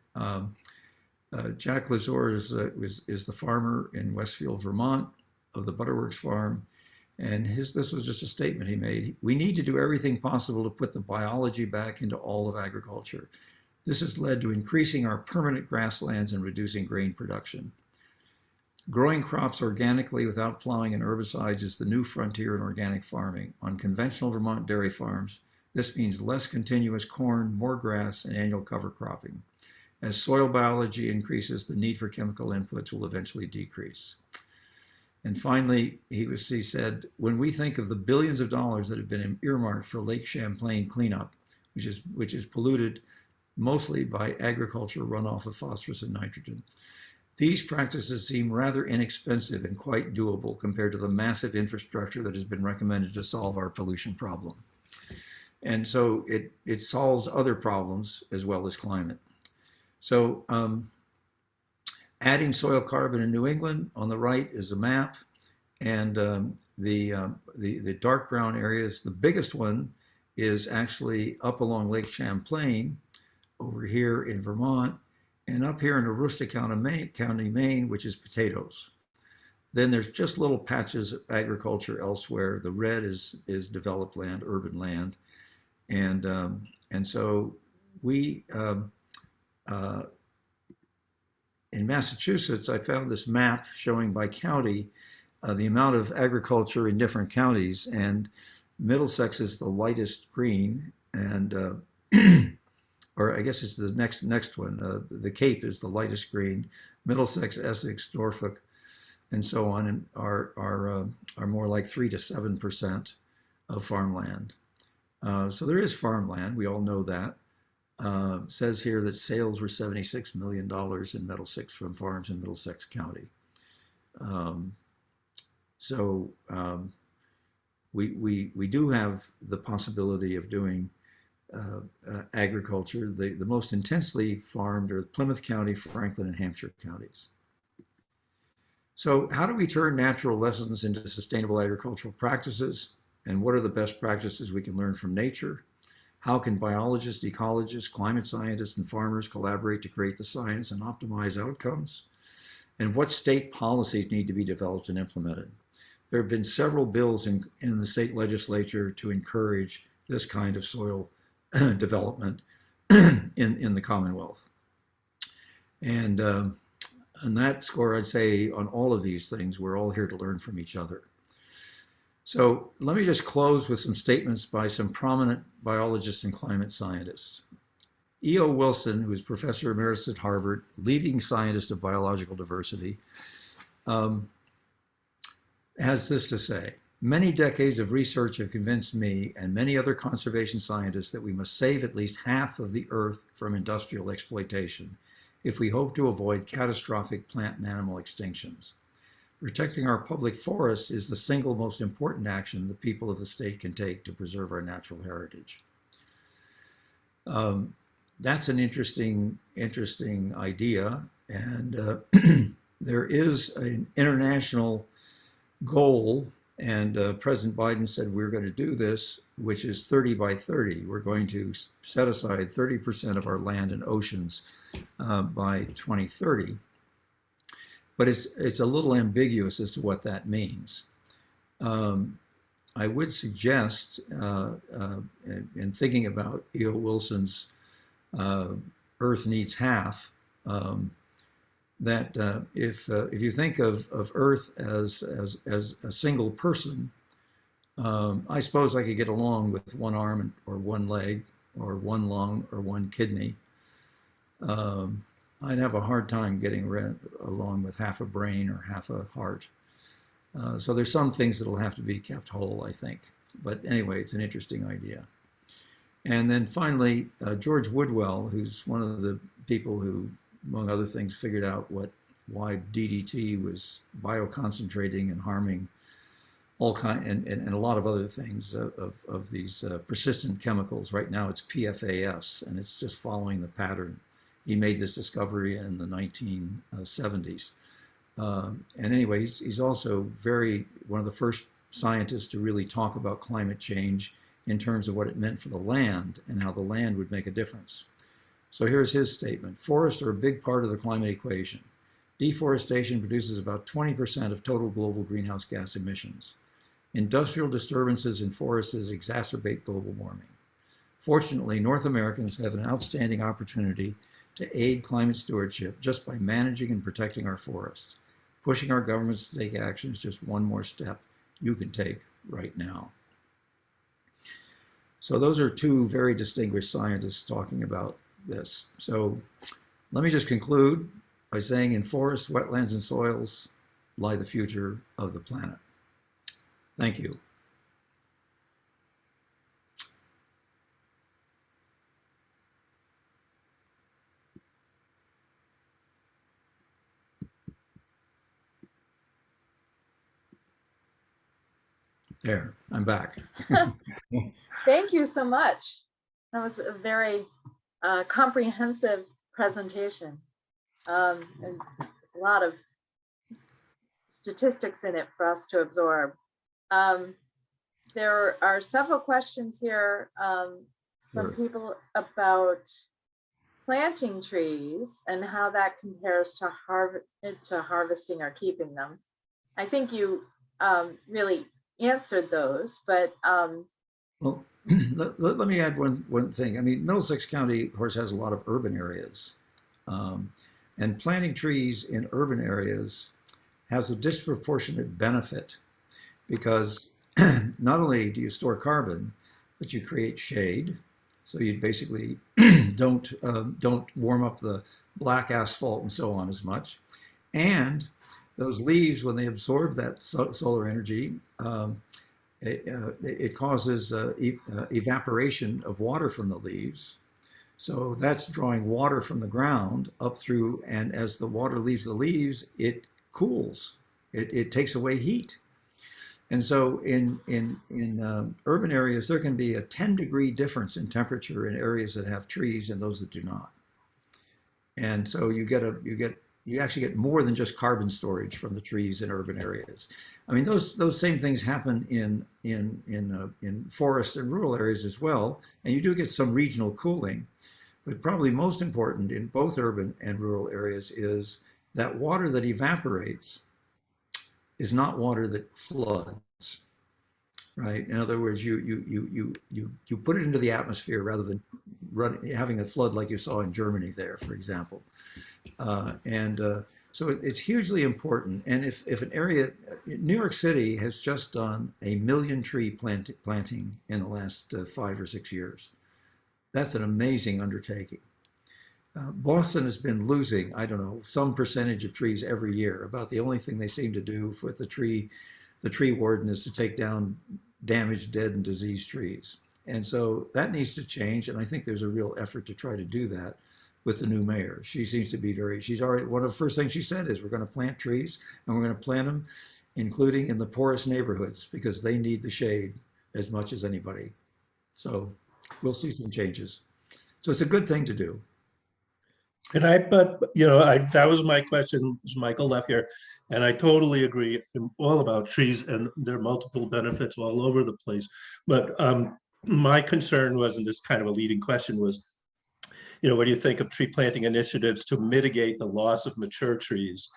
Jack Lazor is the farmer in Westfield, Vermont, of the Butterworks farm. And this was just a statement he made. We need to do everything possible to put the biology back into all of agriculture. This has led to increasing our permanent grasslands and reducing grain production. Growing crops organically without plowing and herbicides is the new frontier in organic farming. On conventional Vermont dairy farms, this means less continuous corn, more grass, and annual cover cropping. As soil biology increases, the need for chemical inputs will eventually decrease. And finally, he said, when we think of the billions of dollars that have been earmarked for Lake Champlain cleanup, which is polluted mostly by agricultural runoff of phosphorus and nitrogen, these practices seem rather inexpensive and quite doable compared to the massive infrastructure that has been recommended to solve our pollution problem. And so it solves other problems as well as climate. So adding soil carbon in New England, on the right is a map, and the dark brown areas, the biggest one is actually up along Lake Champlain, over here in Vermont, and up here in Aroostook County, Maine, which is potatoes. Then there's just little patches of agriculture elsewhere. The red is developed land, urban land, and so we. In Massachusetts, I found this map showing by county the amount of agriculture in different counties, and Middlesex is the lightest green, and or I guess it's the next one. The Cape is the lightest green. Middlesex, Essex, Norfolk, and so on, and are more like 3 to 7% of farmland. So there is farmland. We all know that. Says here that sales were $76 million in Middlesex from farms in Middlesex County. We do have the possibility of doing agriculture. The most intensely farmed are Plymouth County, Franklin, and Hampshire counties. So how do we turn natural lessons into sustainable agricultural practices? And what are the best practices we can learn from nature? How can biologists, ecologists, climate scientists, and farmers collaborate to create the science and optimize outcomes? And what state policies need to be developed and implemented? There have been several bills in the state legislature to encourage this kind of soil development in the Commonwealth. And on that score, I'd say on all of these things, we're all here to learn from each other. So let me just close with some statements by some prominent biologists and climate scientists. E.O. Wilson, who is Professor Emeritus at Harvard, leading scientist of biological diversity, has this to say: many decades of research have convinced me and many other conservation scientists that we must save at least half of the Earth from industrial exploitation if we hope to avoid catastrophic plant and animal extinctions. Protecting our public forests is the single most important action the people of the state can take to preserve our natural heritage. That's an interesting idea, and there is an international goal, and President Biden said we're going to do this, which is 30 by 30. We're going to set aside 30% of our land and oceans by 2030. But it's a little ambiguous as to what that means. I would suggest, in thinking about E.O. Wilson's Earth Needs Half, that if you think of Earth as a single person, I suppose I could get along with one arm or one leg or one lung or one kidney. I'd have a hard time getting along with half a brain or half a heart. So there's some things that'll have to be kept whole, I think. But anyway, it's an interesting idea. And then finally, George Woodwell, who's one of the people who, among other things, figured out why DDT was bioconcentrating and harming all and a lot of other things of these persistent chemicals. Right now it's PFAS, and it's just following the pattern. He made this discovery in the 1970s. And anyway, he's also one of the first scientists to really talk about climate change in terms of what it meant for the land and how the land would make a difference. So here's his statement. Forests are a big part of the climate equation. Deforestation produces about 20% of total global greenhouse gas emissions. Industrial disturbances in forests exacerbate global warming. Fortunately, North Americans have an outstanding opportunity to aid climate stewardship just by managing and protecting our forests. Pushing our governments to take action is just one more step you can take right now. So those are two very distinguished scientists talking about this. So let me just conclude by saying in forests, wetlands, and soils lie the future of the planet. Thank you. There, I'm back. Thank you so much. That was a very comprehensive presentation, and a lot of statistics in it for us to absorb. There are several questions here from Sure. people about planting trees and how that compares to harvesting or keeping them. I think you really answered those, but Well, let me add one thing. I mean, Middlesex County, of course, has a lot of urban areas. And planting trees in urban areas has a disproportionate benefit because not only do you store carbon, but you create shade. So you basically don't warm up the black asphalt and so on as much. And those leaves, when they absorb that solar energy, it causes evaporation of water from the leaves. So that's drawing water from the ground up through, and as the water leaves the leaves, it cools. It takes away heat. And so in urban areas, there can be a 10-degree difference in temperature in areas that have trees and those that do not. And so you actually get more than just carbon storage from the trees in urban areas. I mean, those same things happen in forests and rural areas as well, and you do get some regional cooling. But probably most important in both urban and rural areas is that water that evaporates is not water that floods, right? In other words, you put it into the atmosphere rather than having a flood like you saw in Germany there, for example. So it's hugely important. And if an area, New York City has just done 1 million tree planting in the last 5 or 6 years. That's an amazing undertaking. Boston has been losing, I don't know, some percentage of trees every year. About the only thing they seem to do with the tree warden is to take down damaged, dead, and diseased trees. And so that needs to change. And I think there's a real effort to try to do that with the new mayor. She seems to be she's already, one of the first things she said is we're going to plant trees, and we're going to plant them, including in the poorest neighborhoods, because they need the shade as much as anybody. So we'll see some changes. So it's a good thing to do. And that was my question, Michael left here, and I totally agree all about trees and their multiple benefits all over the place. But my concern was, and this kind of a leading question was, what do you think of tree planting initiatives to mitigate the loss of mature trees?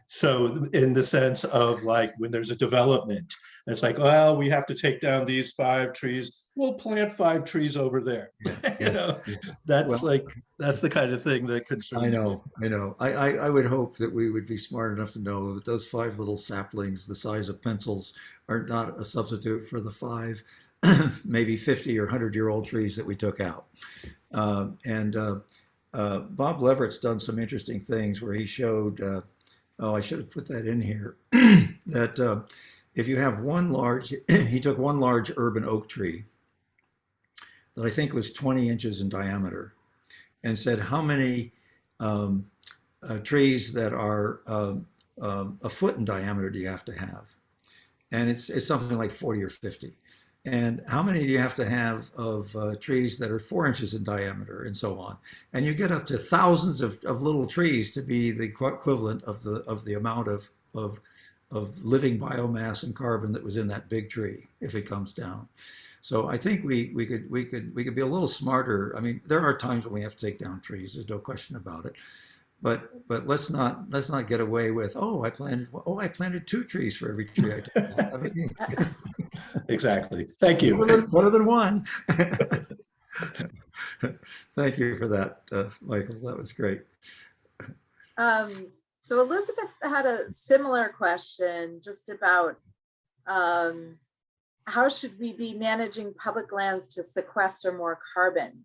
So in the sense of like when there's a development, it's like, well, we have to take down these 5 trees. We'll plant 5 trees over there. Yeah, You yeah, know, yeah. that's Well, like, that's the kind of thing that I concerns me. know, I know. I would hope that we would be smart enough to know that those 5 little saplings, the size of pencils, are not a substitute for the 5, maybe 50 or 100-year-old trees that we took out. And Bob Leverett's done some interesting things where he showed, oh, I should have put that in here, that if you have one large, he took one large urban oak tree that I think was 20 inches in diameter and said, how many trees that are a foot in diameter do you have to have? And it's something like 40 or 50. And how many do you have to have of trees that are 4 inches in diameter and so on? And you get up to thousands of little trees to be the equivalent of the amount of living biomass and carbon that was in that big tree if it comes down. So I think we could be a little smarter. I mean, there are times when we have to take down trees. There's no question about it. But let's not get away with, I planted 2 trees for every tree I took down. I mean, Exactly. Thank you. better than one. Thank you for that, Michael. That was great. So Elizabeth had a similar question just about how should we be managing public lands to sequester more carbon?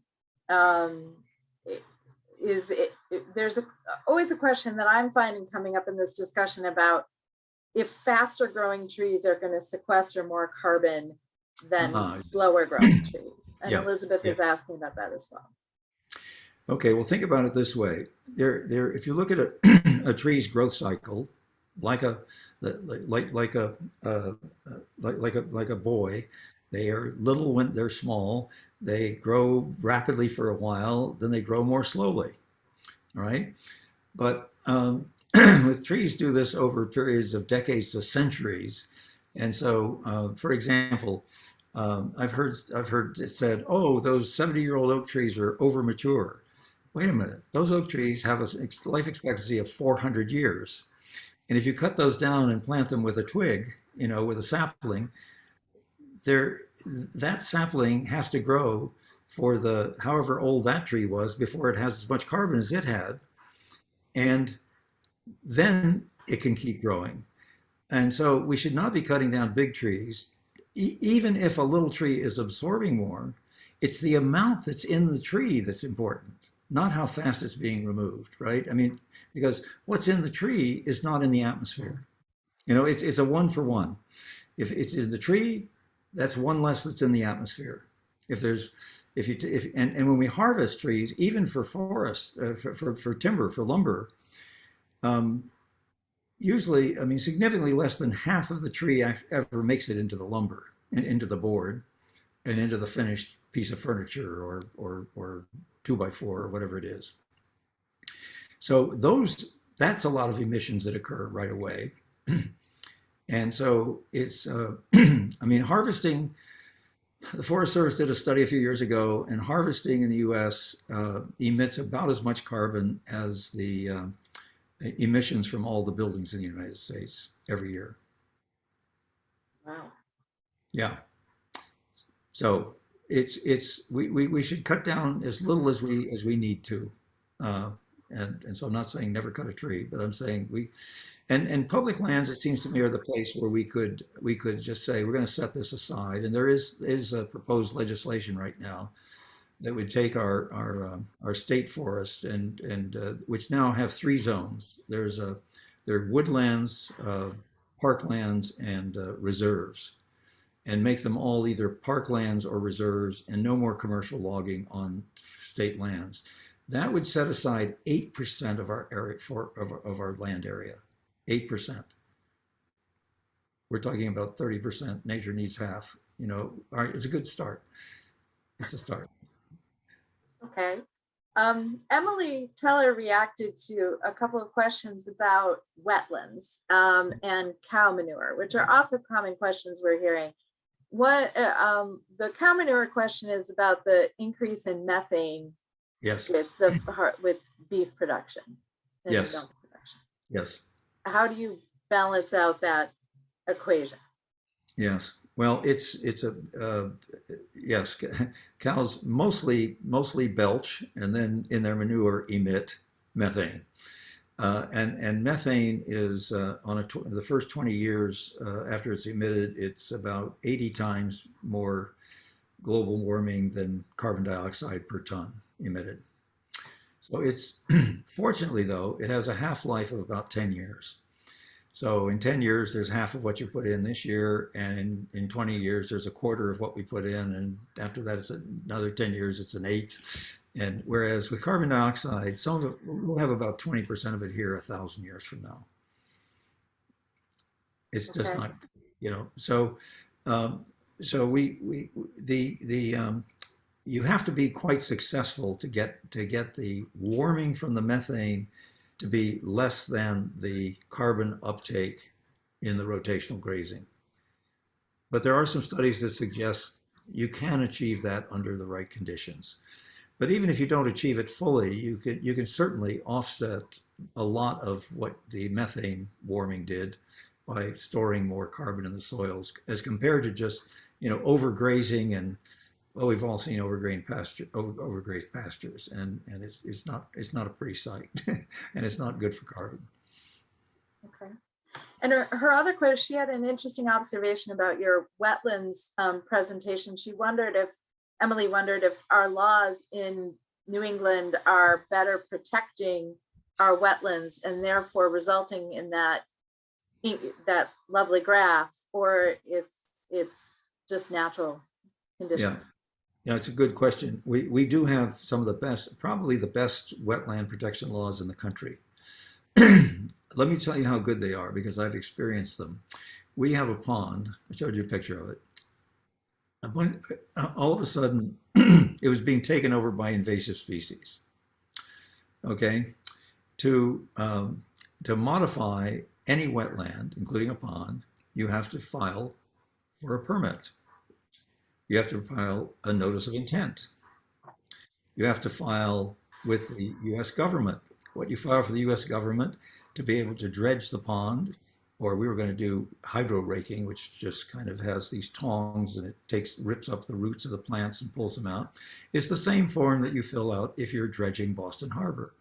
There's always a question that I'm finding coming up in this discussion about if faster growing trees are going to sequester more carbon than slower growing trees. And Yeah, Elizabeth yeah. is asking about that as well. Okay, well, think about it this way. If you look at a tree's growth cycle, like a boy, they are little when they're small. They grow rapidly for a while, then they grow more slowly. All right, but with trees do this over periods of decades to centuries. And so, for example, I've heard it said, oh, those 70-year-old oak trees are over mature. Wait a minute, those oak trees have a life expectancy of 400 years. And if you cut those down and plant them with a twig, with a sapling, that sapling has to grow for the however old that tree was before it has as much carbon as it had. And then it can keep growing. And so we should not be cutting down big trees. Even if a little tree is absorbing more, it's the amount that's in the tree that's important, not how fast it's being removed, right? I mean, because what's in the tree is not in the atmosphere. It's a 1 for 1. If it's in the tree, that's 1 less that's in the atmosphere. And when we harvest trees, even for forests, for timber, for lumber, usually, I mean, significantly less than half of the tree ever makes it into the lumber and into the board and into the finished piece of furniture or 2x4 or whatever it is. So that's a lot of emissions that occur right away. And so it's, I mean, harvesting, the Forest Service did a study a few years ago, and harvesting in the US emits about as much carbon as the emissions from all the buildings in the United States every year. Wow. Yeah. So we should cut down as little as we need to. And so I'm not saying never cut a tree, but I'm saying and public lands, it seems to me, are the place where we could just say we're going to set this aside. And there is a proposed legislation right now that would take our state forests and which now have 3 zones. There are woodlands, parklands, and reserves, and make them all either parklands or reserves, and no more commercial logging on state lands. That would set aside 8% of our area of our land area. 8%. We're talking about 30%. Nature needs half. All right, it's a good start. It's a start. Okay. Emily Teller reacted to a couple of questions about wetlands and cow manure, which are also common questions we're hearing. What the cow manure question is about the increase in methane. Yes. With beef production. Yes. Milk production. Yes. how do you balance out that equation? Yes. Well, it's a yes. Cows mostly belch, and then in their manure emit methane. And methane is on the first 20 years after it's emitted, it's about 80 times more global warming than carbon dioxide per ton emitted. So it's fortunately though, it has a half-life of about 10 years. So in 10 years, there's half of what you put in this year, and in 20 years, there's a quarter of what we put in, and after that, it's another 10 years, it's an eighth. And whereas with carbon dioxide, some of it, we'll have about 20% of it here 1,000 years from now. It's just Okay. not, you know, so so the you have to be quite successful to get the warming from the methane to be less than the carbon uptake in the rotational grazing. But there are some studies that suggest you can achieve that under the right conditions. But even if you don't achieve it fully, you can certainly offset a lot of what the methane warming did by storing more carbon in the soils as compared to just, you know, overgrazing. And well, we've all seen overgrazed pastures, and it's not a pretty sight, and it's not good for carbon. Okay. And her other question, she had an interesting observation about your wetlands presentation. Emily wondered if our laws in New England are better protecting our wetlands and therefore resulting in that lovely graph, or if it's just natural Yeah, conditions. yeah, it's a good question. We do have some of the best, probably the best wetland protection laws in the country. Let me tell you how good they are because I've experienced them. We have a pond. I showed you a picture of it. All of a sudden, it was being taken over by invasive species. Okay, to to modify any wetland, including a pond, you have to file for a permit. You have to file a notice of intent. You have to file with the U.S. government. What you file for the U.S. government to be able to dredge the pond, or we were going to do hydro raking, which just kind of has these tongs and it rips up the roots of the plants and pulls them out. It's the same form that you fill out if you're dredging Boston Harbor.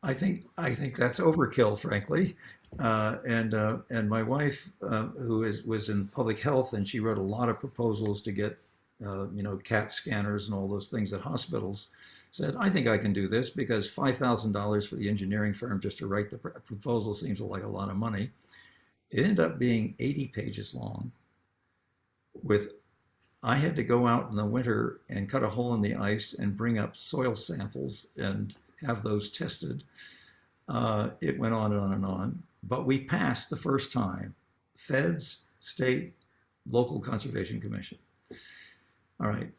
I think that's overkill, frankly. And my wife, was in public health, and she wrote a lot of proposals to get, you know, CAT scanners and all those things at hospitals. Said, I think I can do this because $5,000 for the engineering firm just to write the proposal seems like a lot of money. It ended up being 80 pages long. I had to go out in the winter and cut a hole in the ice and bring up soil samples and have those tested. It went on and on and on, but we passed the first time. Feds, state, local conservation commission. All right.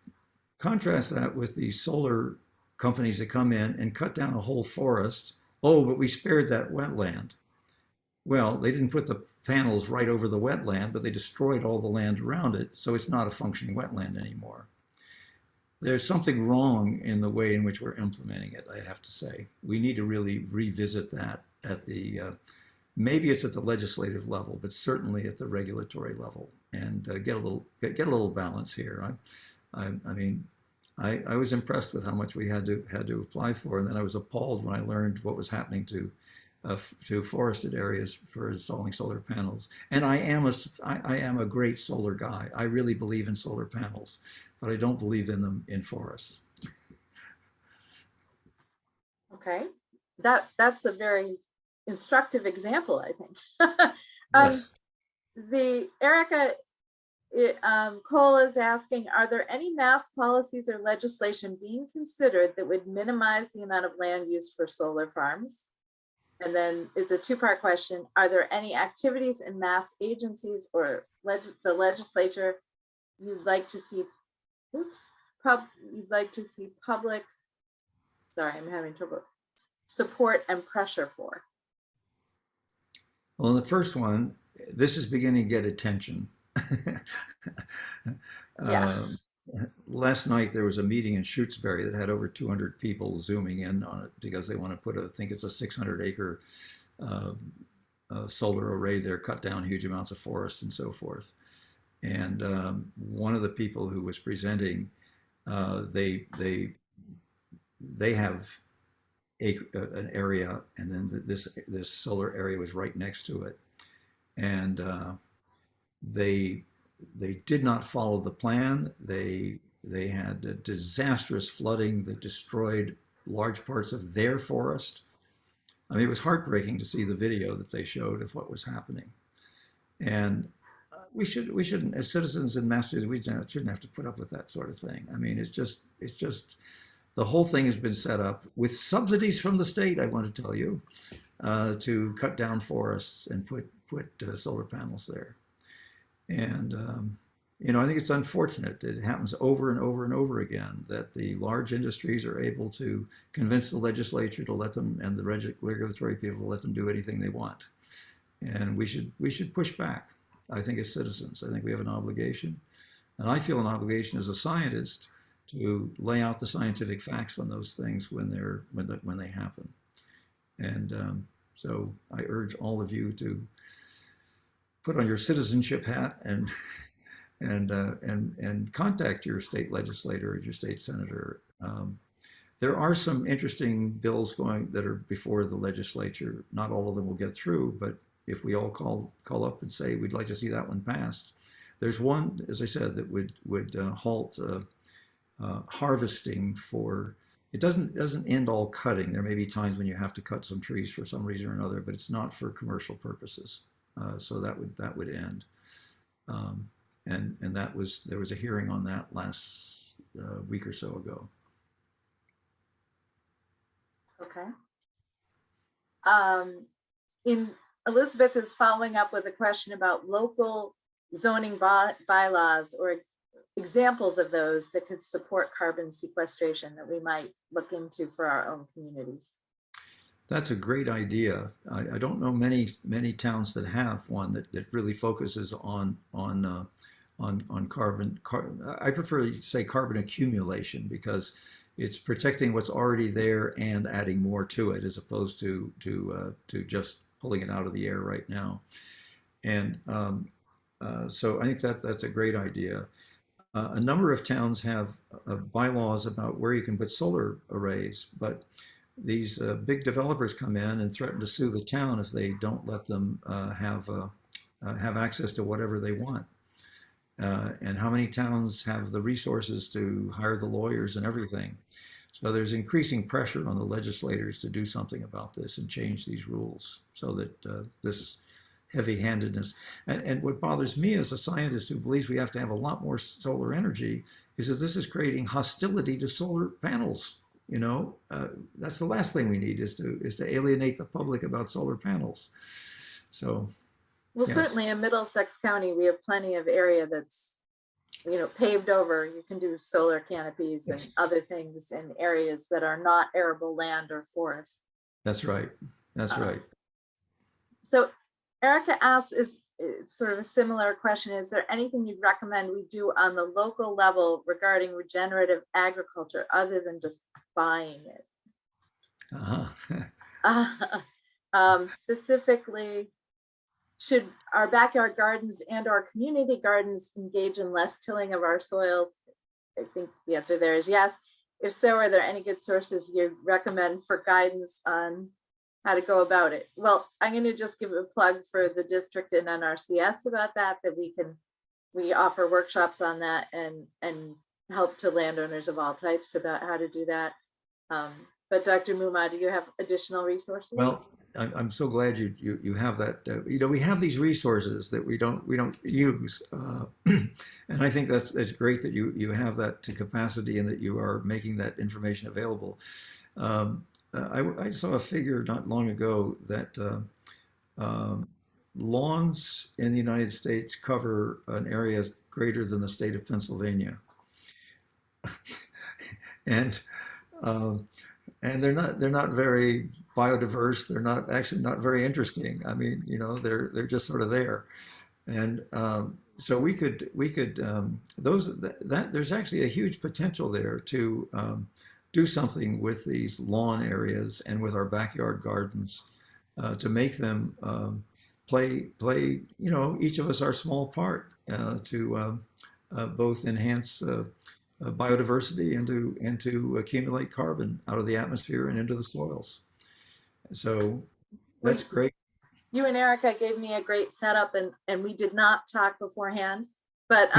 Contrast that with the solar companies that come in and cut down a whole forest. Oh, but we spared that wetland. Well, they didn't put the panels right over the wetland, but they destroyed all the land around it, so it's not a functioning wetland anymore. There's something wrong in the way in which we're implementing it, I have to say. We need to really revisit that at the, maybe it's at the legislative level, but certainly at the regulatory level, and get a little balance here. I mean, I was impressed with how much we had to apply for, and then I was appalled when I learned what was happening to forested areas for installing solar panels. And I am a great solar guy. I really believe in solar panels, but I don't believe in them in forests. Okay, that's a very instructive example, I think. Yes. The Erica Cole is asking, are there any mass policies or legislation being considered that would minimize the amount of land used for solar farms? And then it's a two-part question. Are there any activities in mass agencies or the legislature you'd like to see, you'd like to see public, sorry, I'm having trouble, support and pressure for? Well, the first one, this is beginning to get attention. Yeah. Last night there was a meeting in Shutesbury that had over 200 people zooming in on it because they want to put I think it's a 600-acre solar array there, cut down huge amounts of forest and so forth. And one of the people who was presenting, they have an area, and then this solar area was right next to it, and they they did not follow the plan. They had a disastrous flooding that destroyed large parts of their forest. I mean, it was heartbreaking to see the video that they showed of what was happening. And we shouldn't, as citizens in Massachusetts, we shouldn't have to put up with that sort of thing. I mean, it's just the whole thing has been set up with subsidies from the state. I want to tell you, to cut down forests and put solar panels there. And I think it's unfortunate. It happens over and over and over again that the large industries are able to convince the legislature to let them, and the regulatory people to let them do anything they want. And we should push back. I think as citizens, I think we have an obligation, and I feel an obligation as a scientist to lay out the scientific facts on those things when they happen. And so I urge all of you to put on your citizenship hat and contact your state legislator or your state senator. There are some interesting bills going that are before the legislature. Not all of them will get through, but if we all call up and say we'd like to see that one passed, there's one, as I said, that would halt harvesting for. It doesn't end all cutting. There may be times when you have to cut some trees for some reason or another, but it's not for commercial purposes. So that would end. And there was a hearing on that last week or so ago. Okay. Elizabeth is following up with a question about local zoning bylaws or examples of those that could support carbon sequestration that we might look into for our own communities. That's a great idea. I don't know many towns that have one that really focuses on carbon. I prefer to say carbon accumulation because it's protecting what's already there and adding more to it, as opposed to just pulling it out of the air right now. And so I think that's a great idea. A number of towns have bylaws about where you can put solar arrays, but these big developers come in and threaten to sue the town if they don't let them have access to whatever they want. And how many towns have the resources to hire the lawyers and everything? So there's increasing pressure on the legislators to do something about this and change these rules so that this heavy-handedness. And what bothers me as a scientist who believes we have to have a lot more solar energy is that this is creating hostility to solar panels. That's the last thing we need is to alienate the public about solar panels. So, well, yes. Certainly in Middlesex County, we have plenty of area that's, paved over. You can do solar canopies and other things in areas that are not arable land or forest. That's right. That's right. So Erica asks, it's sort of a similar question. Is there anything you'd recommend we do on the local level regarding regenerative agriculture other than just buying it? Specifically, should our backyard gardens and our community gardens engage in less tilling of our soils? I think the answer there is yes. If so, are there any good sources you recommend for guidance on how to go about it? Well, I'm going to just give a plug for the district and NRCS about that we offer workshops on that and help to landowners of all types about how to do that. But Dr. Moomaw, do you have additional resources? Well, I'm so glad you have that. We have these resources that we don't use, and I think that's great that you have that to capacity and that you are making that information available. I saw a figure not long ago that lawns in the United States cover an area greater than the state of Pennsylvania, and they're not very biodiverse. They're not very interesting. I mean, they're just sort of there, and so we could there's actually a huge potential there to do something with these lawn areas and with our backyard gardens to make them each of us our small part to both enhance biodiversity and to accumulate carbon out of the atmosphere and into the soils. So Well, that's great. you and Erica gave me a great setup, and we did not talk beforehand, but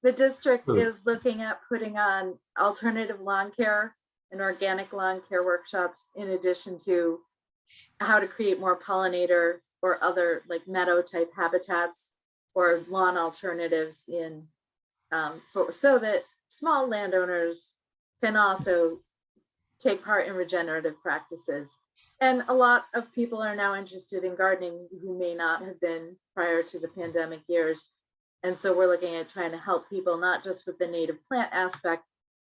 the district Good. is looking at putting on alternative lawn care and organic lawn care workshops, in addition to how to create more pollinator or other like meadow type habitats or lawn alternatives in so that small landowners can also take part in regenerative practices. And a lot of people are now interested in gardening who may not have been prior to the pandemic years. And so we're looking at trying to help people, not just with the native plant aspect,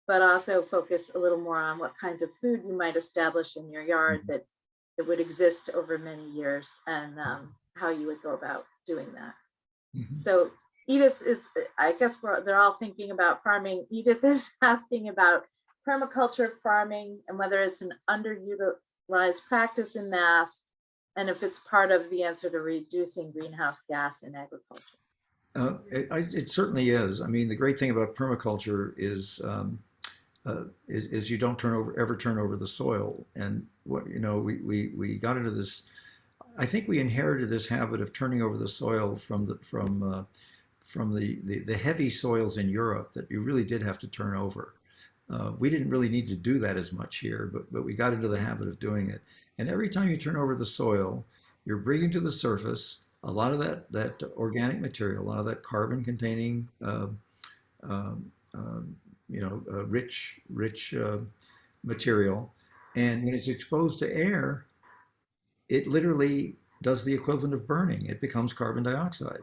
but also focus a little more on what kinds of food you might establish in your yard that would exist over many years, and how you would go about doing that. Mhm. So Edith is, I guess they're all thinking about farming. Edith is asking about permaculture farming and whether it's an underutilized practice in Mass, and if it's part of the answer to reducing greenhouse gas in agriculture. It certainly is. I mean, the great thing about permaculture is you don't ever turn over the soil. And what we got into this. I think we inherited this habit of turning over the soil from the heavy soils in Europe that you really did have to turn over. We didn't really need to do that as much here, but we got into the habit of doing it. And every time you turn over the soil, you're bringing to the surface a lot of that organic material, a lot of that carbon-containing, rich material. And when it's exposed to air, it literally does the equivalent of burning. It becomes carbon dioxide.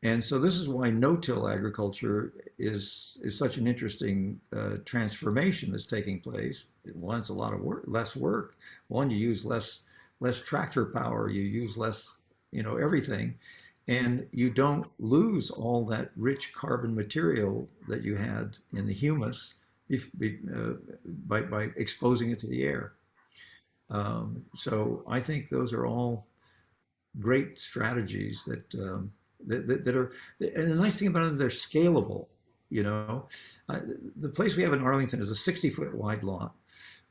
And so this is why no-till agriculture is such an interesting transformation that's taking place. One, it's a lot of work, less work. One, you use less tractor power, you use less, everything, and you don't lose all that rich carbon material that you had in the humus by exposing it to the air. So I think those are all great strategies that are, and the nice thing about them, they're scalable. The place we have in Arlington is a 60-foot wide lot,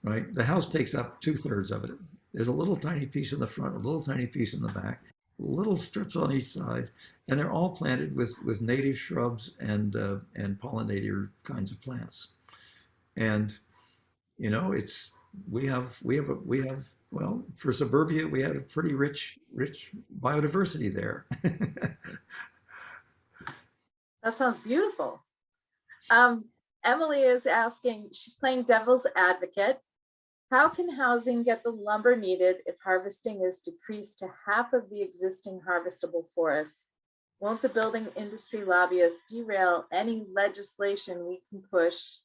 right? The house takes up 2/3 of it. There's a little tiny piece in the front, a little tiny piece in the back, little strips on each side, and they're all planted with native shrubs and pollinator kinds of plants. And it's we have well, for suburbia, we had a pretty rich biodiversity there. That sounds beautiful. Emily is asking, she's playing devil's advocate. How can housing get the lumber needed if harvesting is decreased to half of the existing harvestable forests? Won't the building industry lobbyists derail any legislation we can push?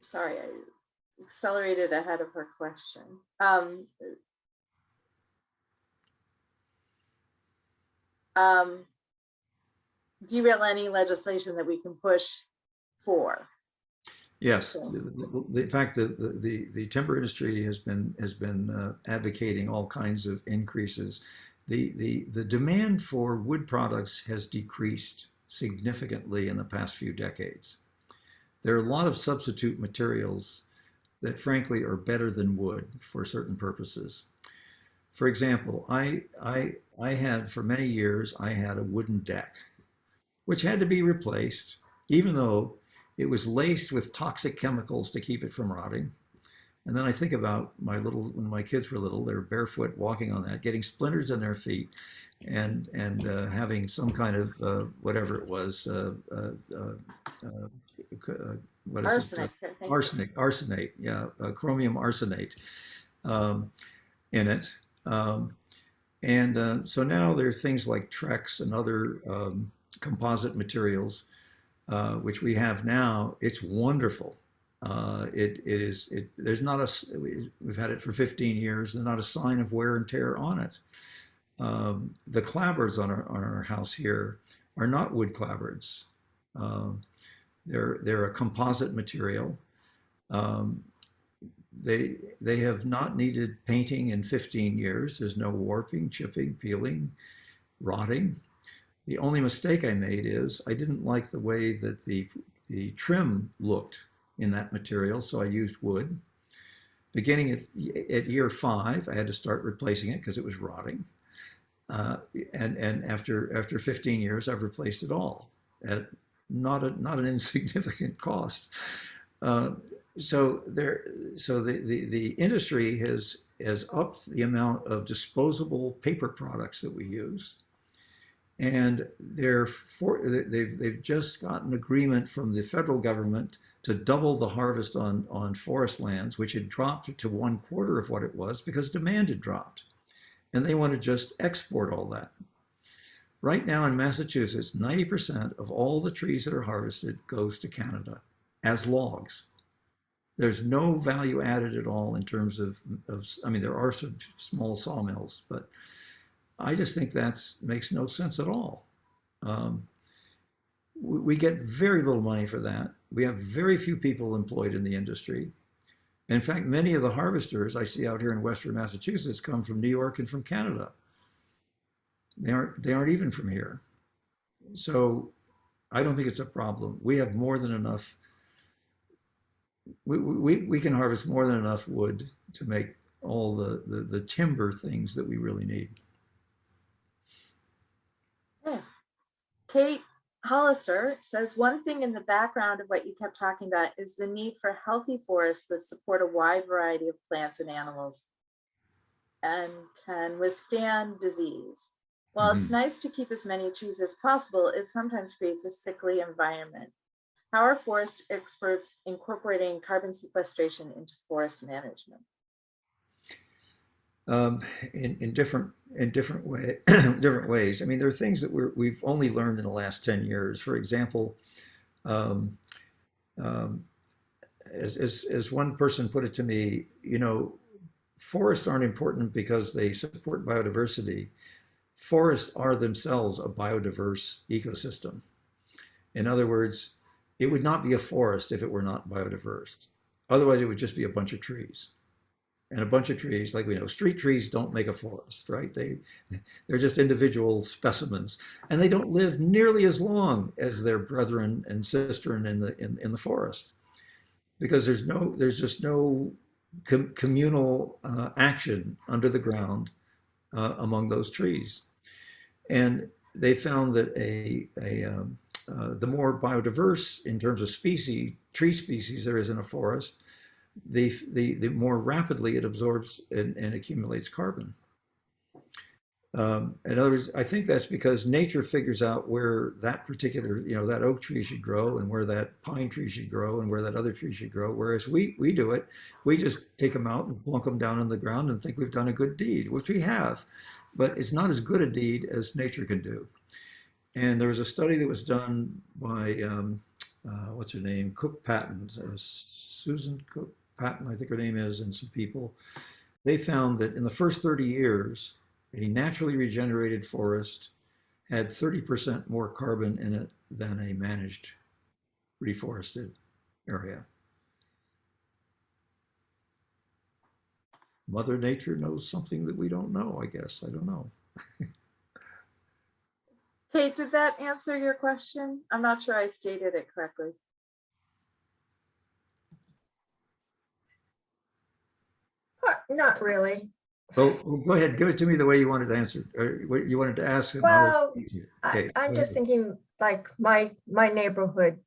Sorry, I accelerated ahead of her question. Derail any legislation that we can push for. Yes, So, the fact that the timber industry has been advocating all kinds of increases. The demand for wood products has decreased significantly in the past few decades. There are a lot of substitute materials that frankly are better than wood for certain purposes. For example, I had for many years I had a wooden deck, which had to be replaced, even though it was laced with toxic chemicals to keep it from rotting. And then I think about when my kids were little, they were barefoot walking on that, getting splinters in their feet, and having some kind of whatever it was, what is it? arsenic, I think. Arsenate, yeah, chromium arsenate in it. So now there are things like Trex and other composite materials, which we have now. It's wonderful. There's not we've had it for 15 years. There's not a sign of wear and tear on it. The clapboards on our house here are not wood clapboards. They're a composite material. they have not needed painting in 15 years. There's no warping, chipping, peeling, rotting. The only mistake I made is I didn't like the way that the trim looked in that material, so I used wood. Beginning at year 5, I had to start replacing it because it was rotting. And after 15 years, I've replaced it all at not an insignificant cost. So the industry has upped the amount of disposable paper products that we use, and they've just got an agreement from the federal government to double the harvest on forest lands, which had dropped to 1/4 of what it was because demand had dropped, and they want to just export all that. Right now in Massachusetts, 90% of all the trees that are harvested goes to Canada as logs. There's no value added at all in terms of I mean, there are some small sawmills, but I just think that's makes no sense at all. We get very little money for that. We have very few people employed in the industry. In fact, many of the harvesters I see out here in Western Massachusetts come from New York and from Canada. They aren't even from here. So I don't think it's a problem. We have more than enough. We can harvest more than enough wood to make all the timber things that we really need. Yeah. Kate Hollister says, one thing in the background of what you kept talking about is the need for healthy forests that support a wide variety of plants and animals and can withstand disease. While it's nice to keep as many trees as possible, it sometimes creates a sickly environment. How are forest experts incorporating carbon sequestration into forest management? In different different ways. I mean, there are things that we've only learned in the last 10 years. For example, um, um, as one person put it to me, you know, forests aren't important because they support biodiversity. Forests are themselves a biodiverse ecosystem. In other words, it would not be a forest if it were not biodiverse. Otherwise, it would just be a bunch of trees. And a bunch of trees, like we know, street trees don't make a forest, right? They're just individual specimens, and they don't live nearly as long as their brethren and sisterin in the forest, because there's just no communal action under the ground among those trees. And they found that the more biodiverse in terms of tree species there is in a forest, the more rapidly it absorbs and accumulates carbon. In other words, I think that's because nature figures out where that particular, you know, that oak tree should grow and where that pine tree should grow and where that other tree should grow. Whereas we do it, we just take them out and plunk them down on the ground and think we've done a good deed, which we have, but it's not as good a deed as nature can do. And there was a study that was done by, what's her name, Cook Patton, Susan Cook Patton, I think her name is, and some people. They found that in the first 30 years, a naturally regenerated forest had 30% more carbon in it than a managed reforested area. Mother Nature knows something that we don't know, I guess. I don't know. Kate, did that answer your question? I'm not sure I stated it correctly. Not really. Well, go ahead, give it to me the way you wanted to answer, or what you wanted to ask. Well, Okay, I'm just thinking like my neighborhood,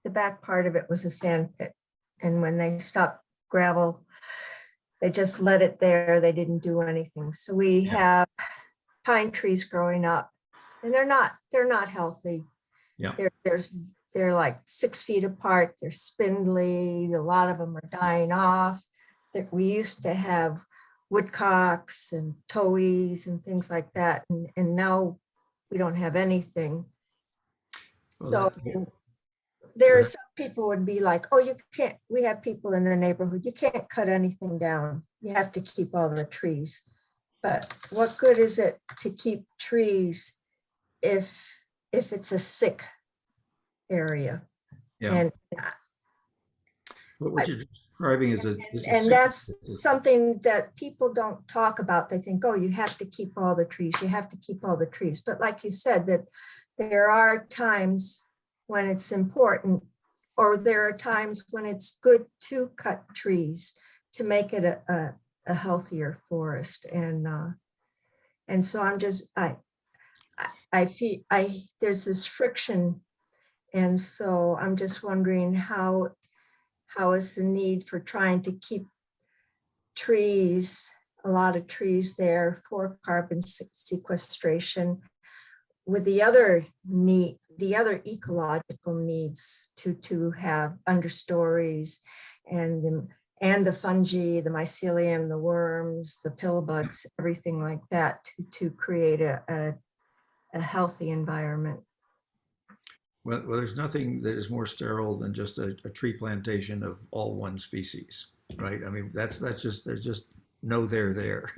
the back part of it was a sand pit. And when they stopped gravel, they just let it there. They didn't do anything. So we have pine trees growing up and they're not healthy. Yeah. They're like 6 feet apart. They're spindly. A lot of them are dying off. We used to have woodcocks and towhees and things like that. And now we don't have anything. So there's some people would be like, oh, you can't, we have people in the neighborhood, you can't cut anything down. You have to keep all the trees. But what good is it to keep trees if it's a sick area? Yeah. And What describing is And that's something that people don't talk about. They think, oh, you have to keep all the trees, you have to keep all the trees. But like you said, that there are times when it's important, or there are times when it's good to cut trees to make it a healthier forest. And so I feel there's this friction. And so I'm just wondering how is the need for trying to keep trees, a lot of trees there for carbon sequestration, with the other ecological needs to have understories and the fungi, the mycelium, the worms, the pill bugs, everything like that to create a healthy environment. Well, there's nothing that is more sterile than just a tree plantation of all one species, right? I mean, that's just, there's just no there there.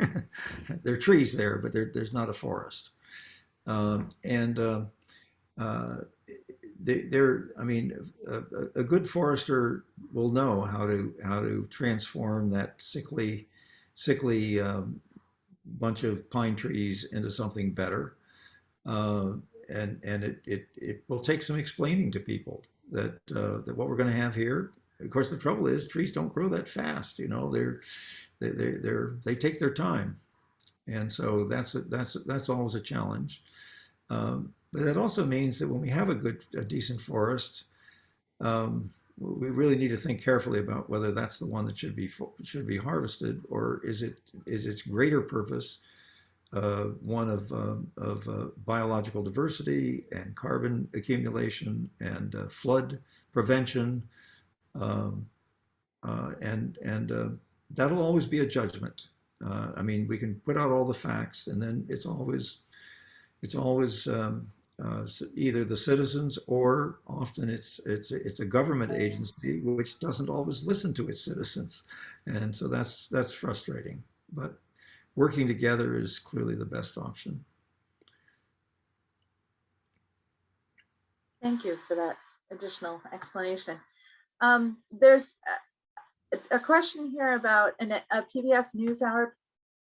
There are trees there, but there's not a forest. I mean, a good forester will know how to transform that sickly bunch of pine trees into something better. And it will take some explaining to people that what we're going to have here. Of course, the trouble is trees don't grow that fast. You know, they take their time, and so that's always a challenge. But it also means that when we have a decent forest, we really need to think carefully about whether that's the one that should be harvested, or is its greater purpose one of biological diversity and carbon accumulation and flood prevention, and that'll always be a judgment. I mean, we can put out all the facts, and then it's always either the citizens, or often it's a government agency which doesn't always listen to its citizens, and so that's frustrating. But working together is clearly the best option. Thank you for that additional explanation. There's a question here about a PBS NewsHour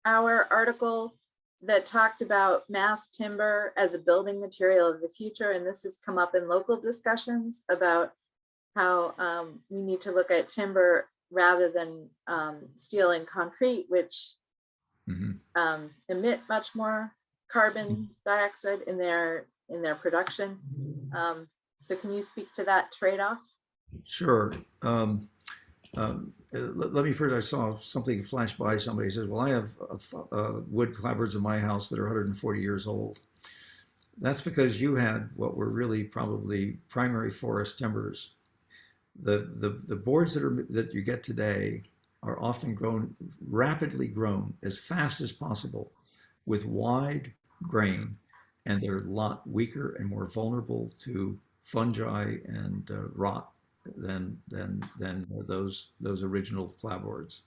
article that talked about mass timber as a building material of the future, and this has come up in local discussions about how we need to look at timber rather than steel and concrete, which emit much more carbon dioxide in their production. So can you speak to that trade-off? Sure. Let me first, I saw something flash by. Somebody says, well, I have wood clapboards in my house that are 140 years old. That's because you had what were really probably primary forest timbers. The boards that you get today are often rapidly grown as fast as possible with wide grain, and they're a lot weaker and more vulnerable to fungi and rot than those original clapboards.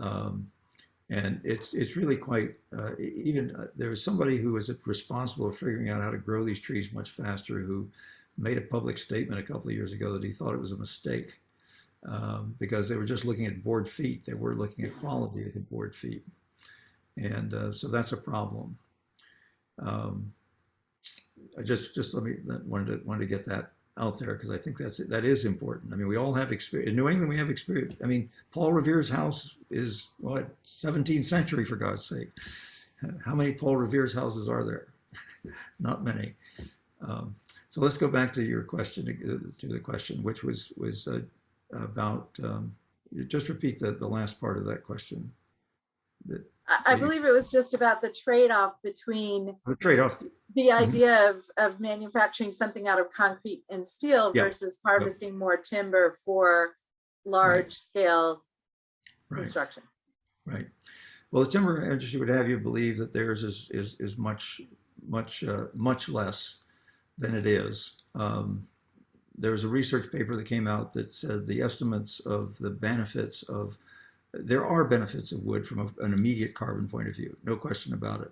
And it's really quite, there was somebody who was responsible for figuring out how to grow these trees much faster, who made a public statement a couple of years ago that he thought it was a mistake. Because they were just looking at board feet. They were looking at quality of the board feet. And so that's a problem. I just wanted to get that out there, because I think that is important. I mean, we all have experience. In New England, we have experience. I mean, Paul Revere's house is, what, 17th century, for God's sake. How many Paul Revere's houses are there? Not many. So let's go back to your question, to the question, which was about, just repeat the last part of that question. I believe it was just about the trade-off between the idea of manufacturing something out of concrete and steel versus harvesting more timber for large scale construction. Right. Well, the timber industry would have you believe that theirs is much less than it is. There was a research paper that came out that said the estimates of the benefits of, there are benefits of wood from an immediate carbon point of view, no question about it.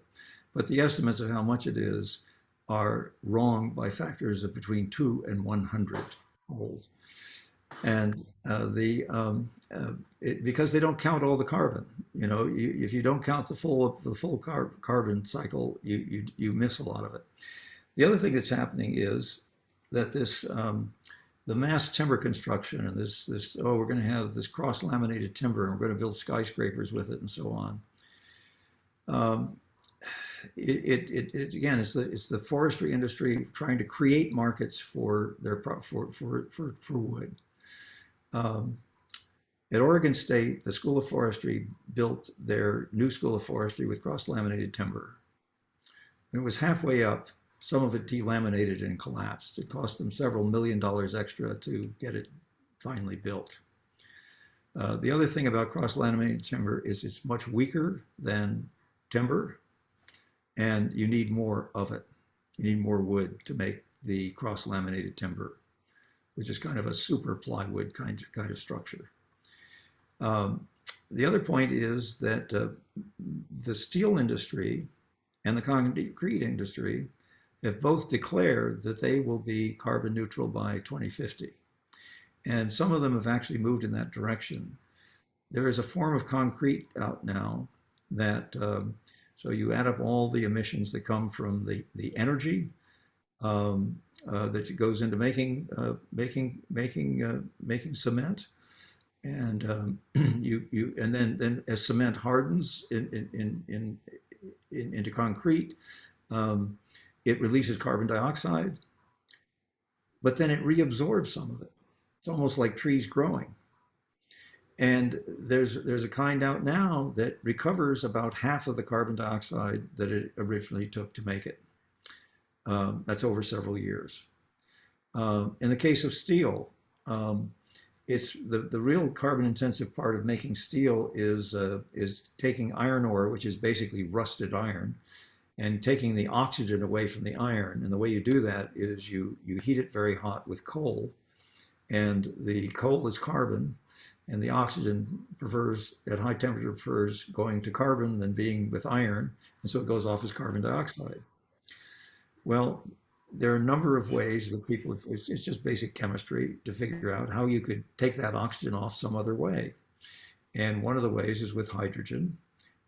But the estimates of how much it is are wrong by factors of between 2 and 100 fold. And because they don't count all the carbon, if you don't count the full carbon cycle, you miss a lot of it. The other thing that's happening is that the mass timber construction and we're going to have this cross laminated timber and we're going to build skyscrapers with it and so on. Again, it's the forestry industry trying to create markets for wood. At Oregon State, the School of Forestry built their new School of Forestry with cross-laminated timber. It was halfway up. Some of it delaminated and collapsed. It cost them several $1 million extra to get it finally built. The other thing about cross-laminated timber is it's much weaker than timber, and you need more of it. You need more wood to make the cross-laminated timber, which is kind of a super plywood kind of structure. The other point is that the steel industry and the concrete industry have both declared that they will be carbon neutral by 2050. And some of them have actually moved in that direction. There is a form of concrete out now that, so you add up all the emissions that come from the energy that goes into making cement, and and then as cement hardens into concrete, it releases carbon dioxide, but then it reabsorbs some of it. It's almost like trees growing. And there's a kind out now that recovers about half of the carbon dioxide that it originally took to make it. That's over several years. In the case of steel, it's the real carbon intensive part of making steel is taking iron ore, which is basically rusted iron, and taking the oxygen away from the iron. And the way you do that is you heat it very hot with coal, and the coal is carbon, and the oxygen prefers, at high temperature, prefers going to carbon than being with iron, and so it goes off as carbon dioxide. Well, there are a number of ways that it's just basic chemistry to figure out how you could take that oxygen off some other way. And one of the ways is with hydrogen.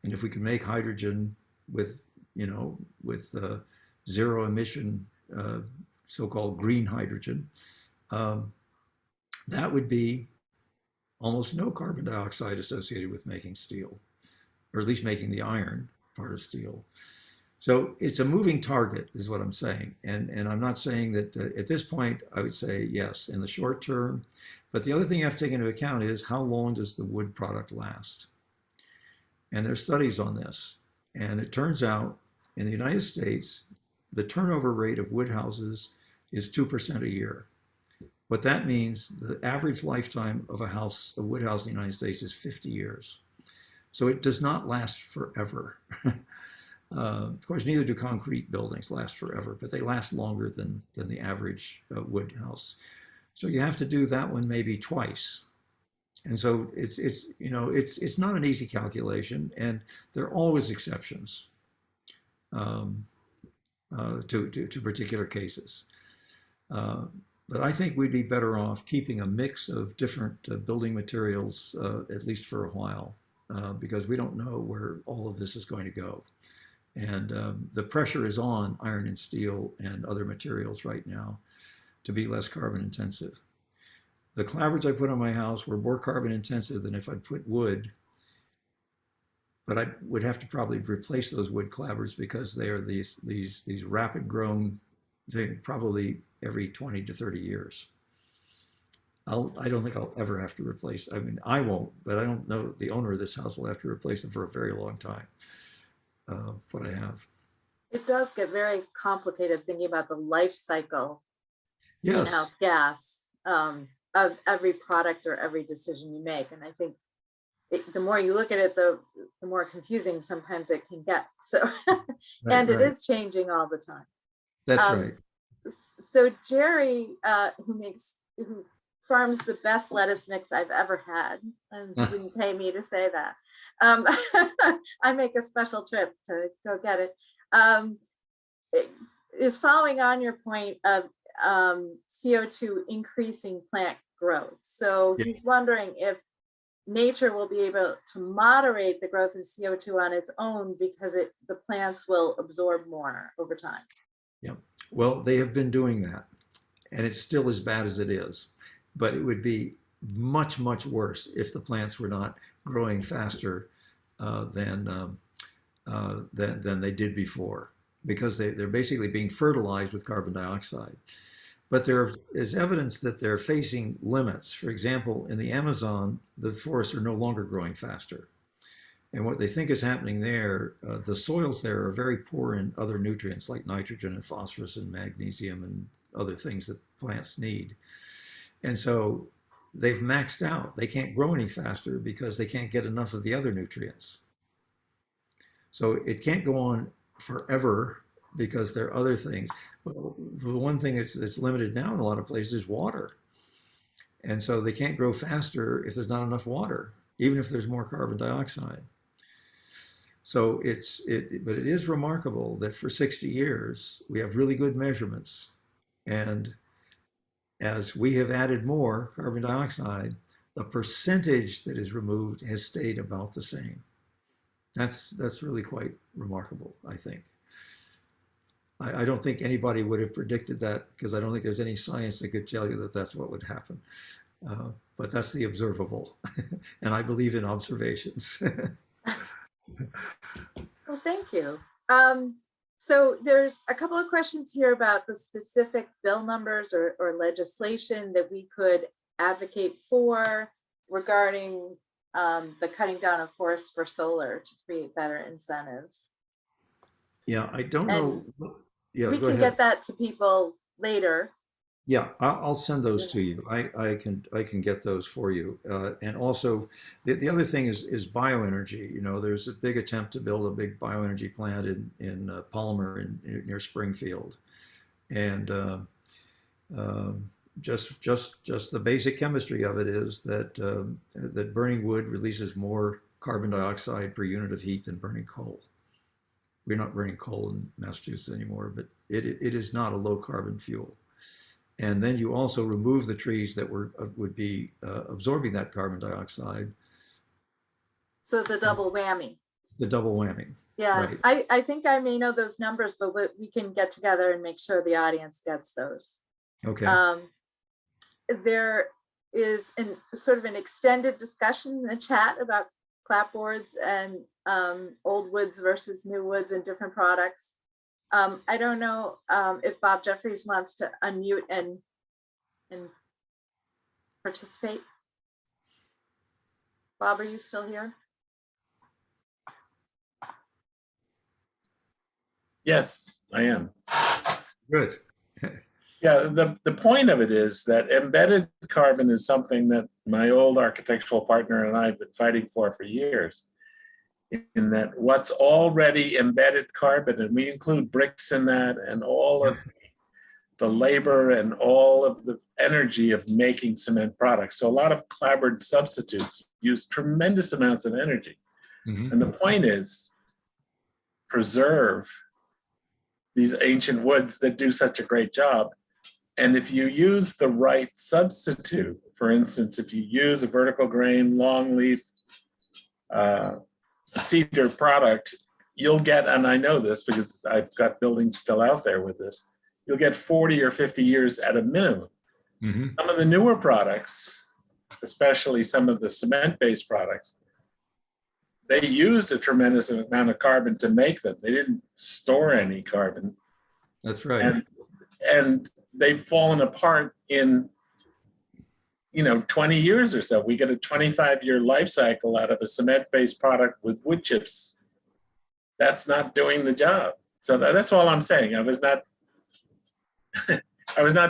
And if we can make hydrogen with zero emission, so-called green hydrogen, that would be almost no carbon dioxide associated with making steel, or at least making the iron part of steel. So it's a moving target, is what I'm saying. And I'm not saying that at this point, I would say yes, in the short term. But the other thing you have to take into account is how long does the wood product last? And there's studies on this. And it turns out in the United States, the turnover rate of wood houses is 2% a year. What that means, the average lifetime of a wood house in the United States is 50 years. So it does not last forever. Of course, neither do concrete buildings last forever, but they last longer than the average wood house. So you have to do that one maybe twice. And so it's not an easy calculation, and there are always exceptions to particular cases. But I think we'd be better off keeping a mix of different building materials, at least for a while, because we don't know where all of this is going to go. And the pressure is on iron and steel and other materials right now to be less carbon intensive. The clapboards I put on my house were more carbon intensive than if I'd put wood, but I would have to probably replace those wood clapboards because they are these rapid grown thing, probably every 20 to 30 years. I don't think I'll ever have to replace. I mean, I won't, but I don't know the owner of this house will have to replace them for a very long time. What I have. It does get very complicated thinking about the life cycle Yes. greenhouse gas of every product or every decision you make. And I think the more you look at it, the more confusing sometimes it can get. So, and it is changing all the time. That's right. So Jerry, who farms the best lettuce mix I've ever had, and he didn't pay me to say that. I make a special trip to go get it. Is following on your point of CO2 increasing plant growth. So Yeah. he's wondering if nature will be able to moderate the growth of CO2 on its own because the plants will absorb more over time. Yeah. Well, they have been doing that, and it's still as bad as it is. But it would be much, much worse if the plants were not growing faster uh, than, um, than they did before, because they're basically being fertilized with carbon dioxide. But there is evidence that they're facing limits. For example, in the Amazon, the forests are no longer growing faster. And what they think is happening there, the soils there are very poor in other nutrients like nitrogen and phosphorus and magnesium and other things that plants need. And so they've maxed out. They can't grow any faster because they can't get enough of the other nutrients. So it can't go on forever because there are other things. Well, the one thing that's limited now in a lot of places is water. And so they can't grow faster if there's not enough water, even if there's more carbon dioxide. So but it is remarkable that for 60 years, we have really good measurements. And as we have added more carbon dioxide, the percentage that is removed has stayed about the same. That's really quite remarkable, I think. I don't think anybody would have predicted that, because I don't think there's any science that could tell you that that's what would happen. But that's the observable. And I believe in observations. Well, thank you. So there's a couple of questions here about the specific bill numbers or legislation that we could advocate for regarding the cutting down of forests for solar to create better incentives. Yeah, I don't And know. Yeah, we go can ahead. get that to people later. Yeah, I'll send those to you. I can get those for you. And also, the other thing is bioenergy. You know, there's a big attempt to build a big bioenergy plant in Palmer near Springfield, and just the basic chemistry of it is that that burning wood releases more carbon dioxide per unit of heat than burning coal. We're not burning coal in Massachusetts anymore, but it is not a low carbon fuel. And then you also remove the trees that would be absorbing that carbon dioxide. So it's a double whammy. The double whammy. Yeah, Right. I think I may know those numbers, but we can get together and make sure the audience gets those. Okay. There is sort of an extended discussion in the chat about clapboards and old woods versus new woods and different products. I don't know if Bob Jeffries wants to unmute and participate. Bob, are you still here? Yes, I am. Good. Yeah, the point of it is that embedded carbon is something that my old architectural partner and I have been fighting for years. In that what's already embedded carbon, and we include bricks in that, and all of the labor and all of the energy of making cement products. So a lot of clapboard substitutes use tremendous amounts of energy. Mhm. And the point is, preserve these ancient woods that do such a great job. And if you use the right substitute, for instance, if you use a vertical grain, long leaf cedar product, you'll get, and I know this because I've got buildings still out there with this, you'll get 40 or 50 years at a minimum. Mhm. Some of the newer products, especially some of the cement-based products, they used a tremendous amount of carbon to make them. They didn't store any carbon. That's right. And they've fallen apart in 20 years or so. We get a 25-year life cycle out of a cement-based product with wood chips. That's not doing the job. So that's all I'm saying. I was not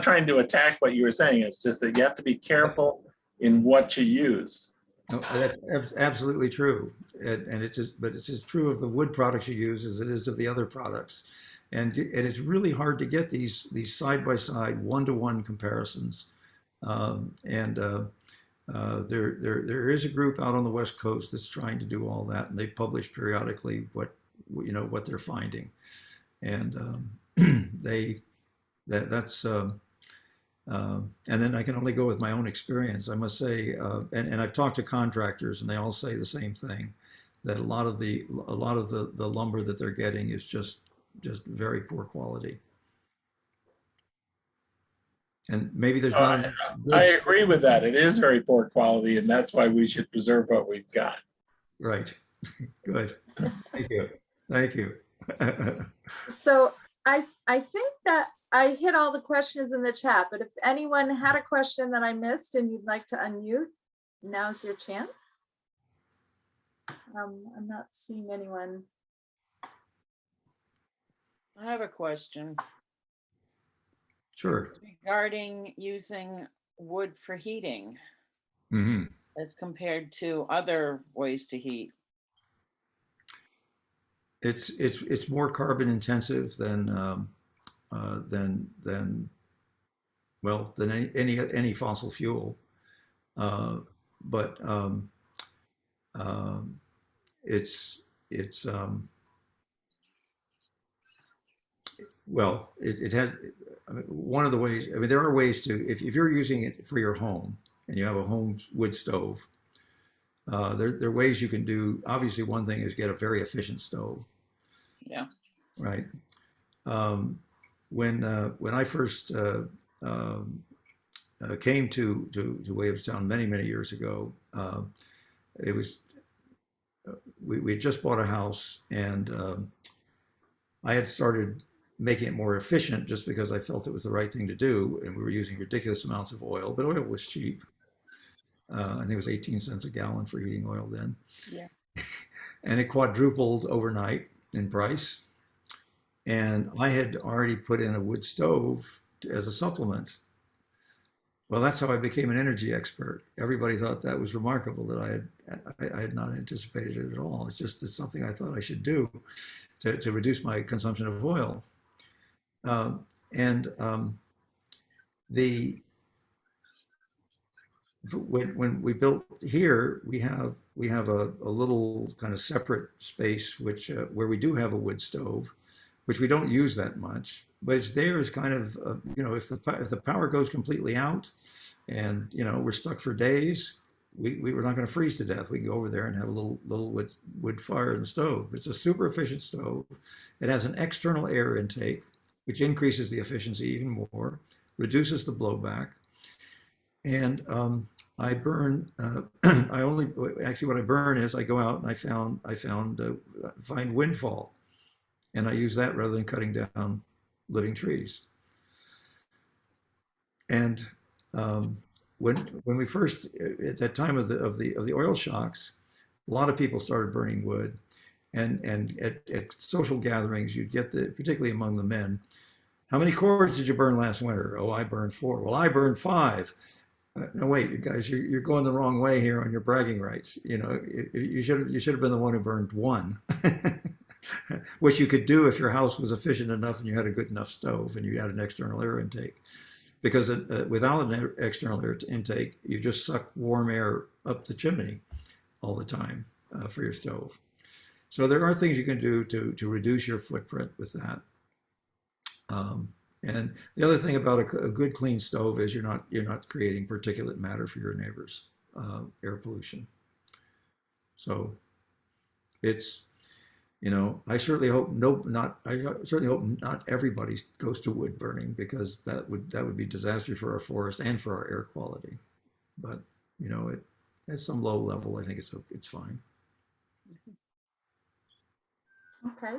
trying to attack what you were saying. It's just that you have to be careful in what you use. No, that's absolutely true. And but it's as true of the wood products you use as it is of the other products. And it's really hard to get these side-by-side, one-to-one comparisons. There is a group out on the West Coast that's trying to do all that, and they publish periodically what they're finding, and And then I can only go with my own experience. I must say, and I've talked to contractors, and they all say the same thing, that a lot of the lumber that they're getting is just very poor quality. And maybe there's not enough I good. agree with that. It is very poor quality, and that's why we should preserve what we've got. Right. Good. Thank you. Thank you. So I think that I hit all the questions in the chat, but if anyone had a question that I missed and you'd like to unmute, now's your chance. I'm not seeing anyone. I have a question. Sure. It's regarding using wood for heating Hmm. as compared to other ways to heat. It's more carbon intensive than well, than any fossil fuel. But it's well, it has, I mean, one of the ways, I mean, there are ways to, if you're using it for your home and you have a home wood stove, there are ways you can do. Obviously, one thing is get a very efficient stove, Yeah. right? When I first um, came to Williamstown many years ago, it was we had just bought a house, and I had started making it more efficient just because I felt it was the right thing to do, and we were using ridiculous amounts of oil, but oil was cheap. I think it was 18 cents a gallon for heating oil then. Yeah. And it quadrupled overnight in price. And I had already put in a wood stove as a supplement. Well, that's how I became an energy expert. Everybody thought that was remarkable, that I had not anticipated it at all. It's just it's something I thought I should do to reduce my consumption of oil. And the when we built here, we have a little kind of separate space which where we do have a wood stove, which we don't use that much, but it's there as kind of you know, if the power goes completely out, and you know we're stuck for days, we were not going to freeze to death. We can go over there and have a little wood fire in the stove. It's a super efficient stove. It has an external air intake, which increases the efficiency even more, reduces the blowback, and I burn. I only actually what I burn is I go out and find windfall, and I use that rather than cutting down living trees. And when we first at that time of the oil shocks, a lot of people started burning wood, and at social gatherings you'd get particularly among the men, how many cords did you burn last winter? Oh, I burned 4. Well, I burned 5. No, wait, you guys, you're going the wrong way here on your bragging rights. You know, you should have been the one who burned 1, which you could do if your house was efficient enough and you had a good enough stove and you had an external air intake. Because without an external air intake, you just suck warm air up the chimney all the time for your stove. So there are things you can do to reduce your footprint with that. And the other thing about a good clean stove is you're not creating particulate matter for your neighbors, air pollution. So it's, you know, I certainly hope not everybody goes to wood burning, because that would be disaster for our forest and for our air quality. But you know, at some low level, I think it's fine. Okay.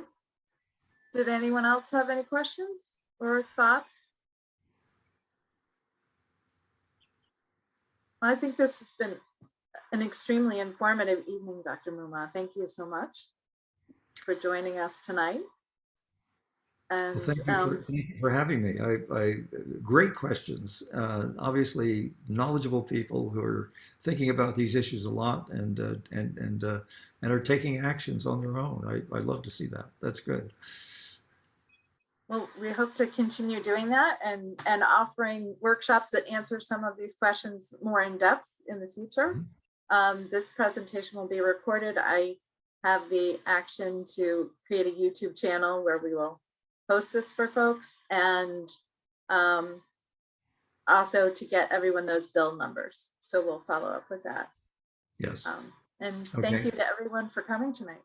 Did anyone else have any questions or thoughts? I think this has been an extremely informative evening, Dr. Moomaw. Thank you so much for joining us tonight. And Well, thank you for having me. Great questions. Obviously, knowledgeable people who are thinking about these issues a lot and are taking actions on their own. I love to see that. That's good. well, we hope to continue doing that and offering workshops that answer some of these questions more in depth in the future. This presentation will be recorded. I have the action to create a YouTube channel where we will post this for folks, and also to get everyone those bill numbers. So we'll follow up with that. Yes. And thank Okay. you to everyone for coming tonight.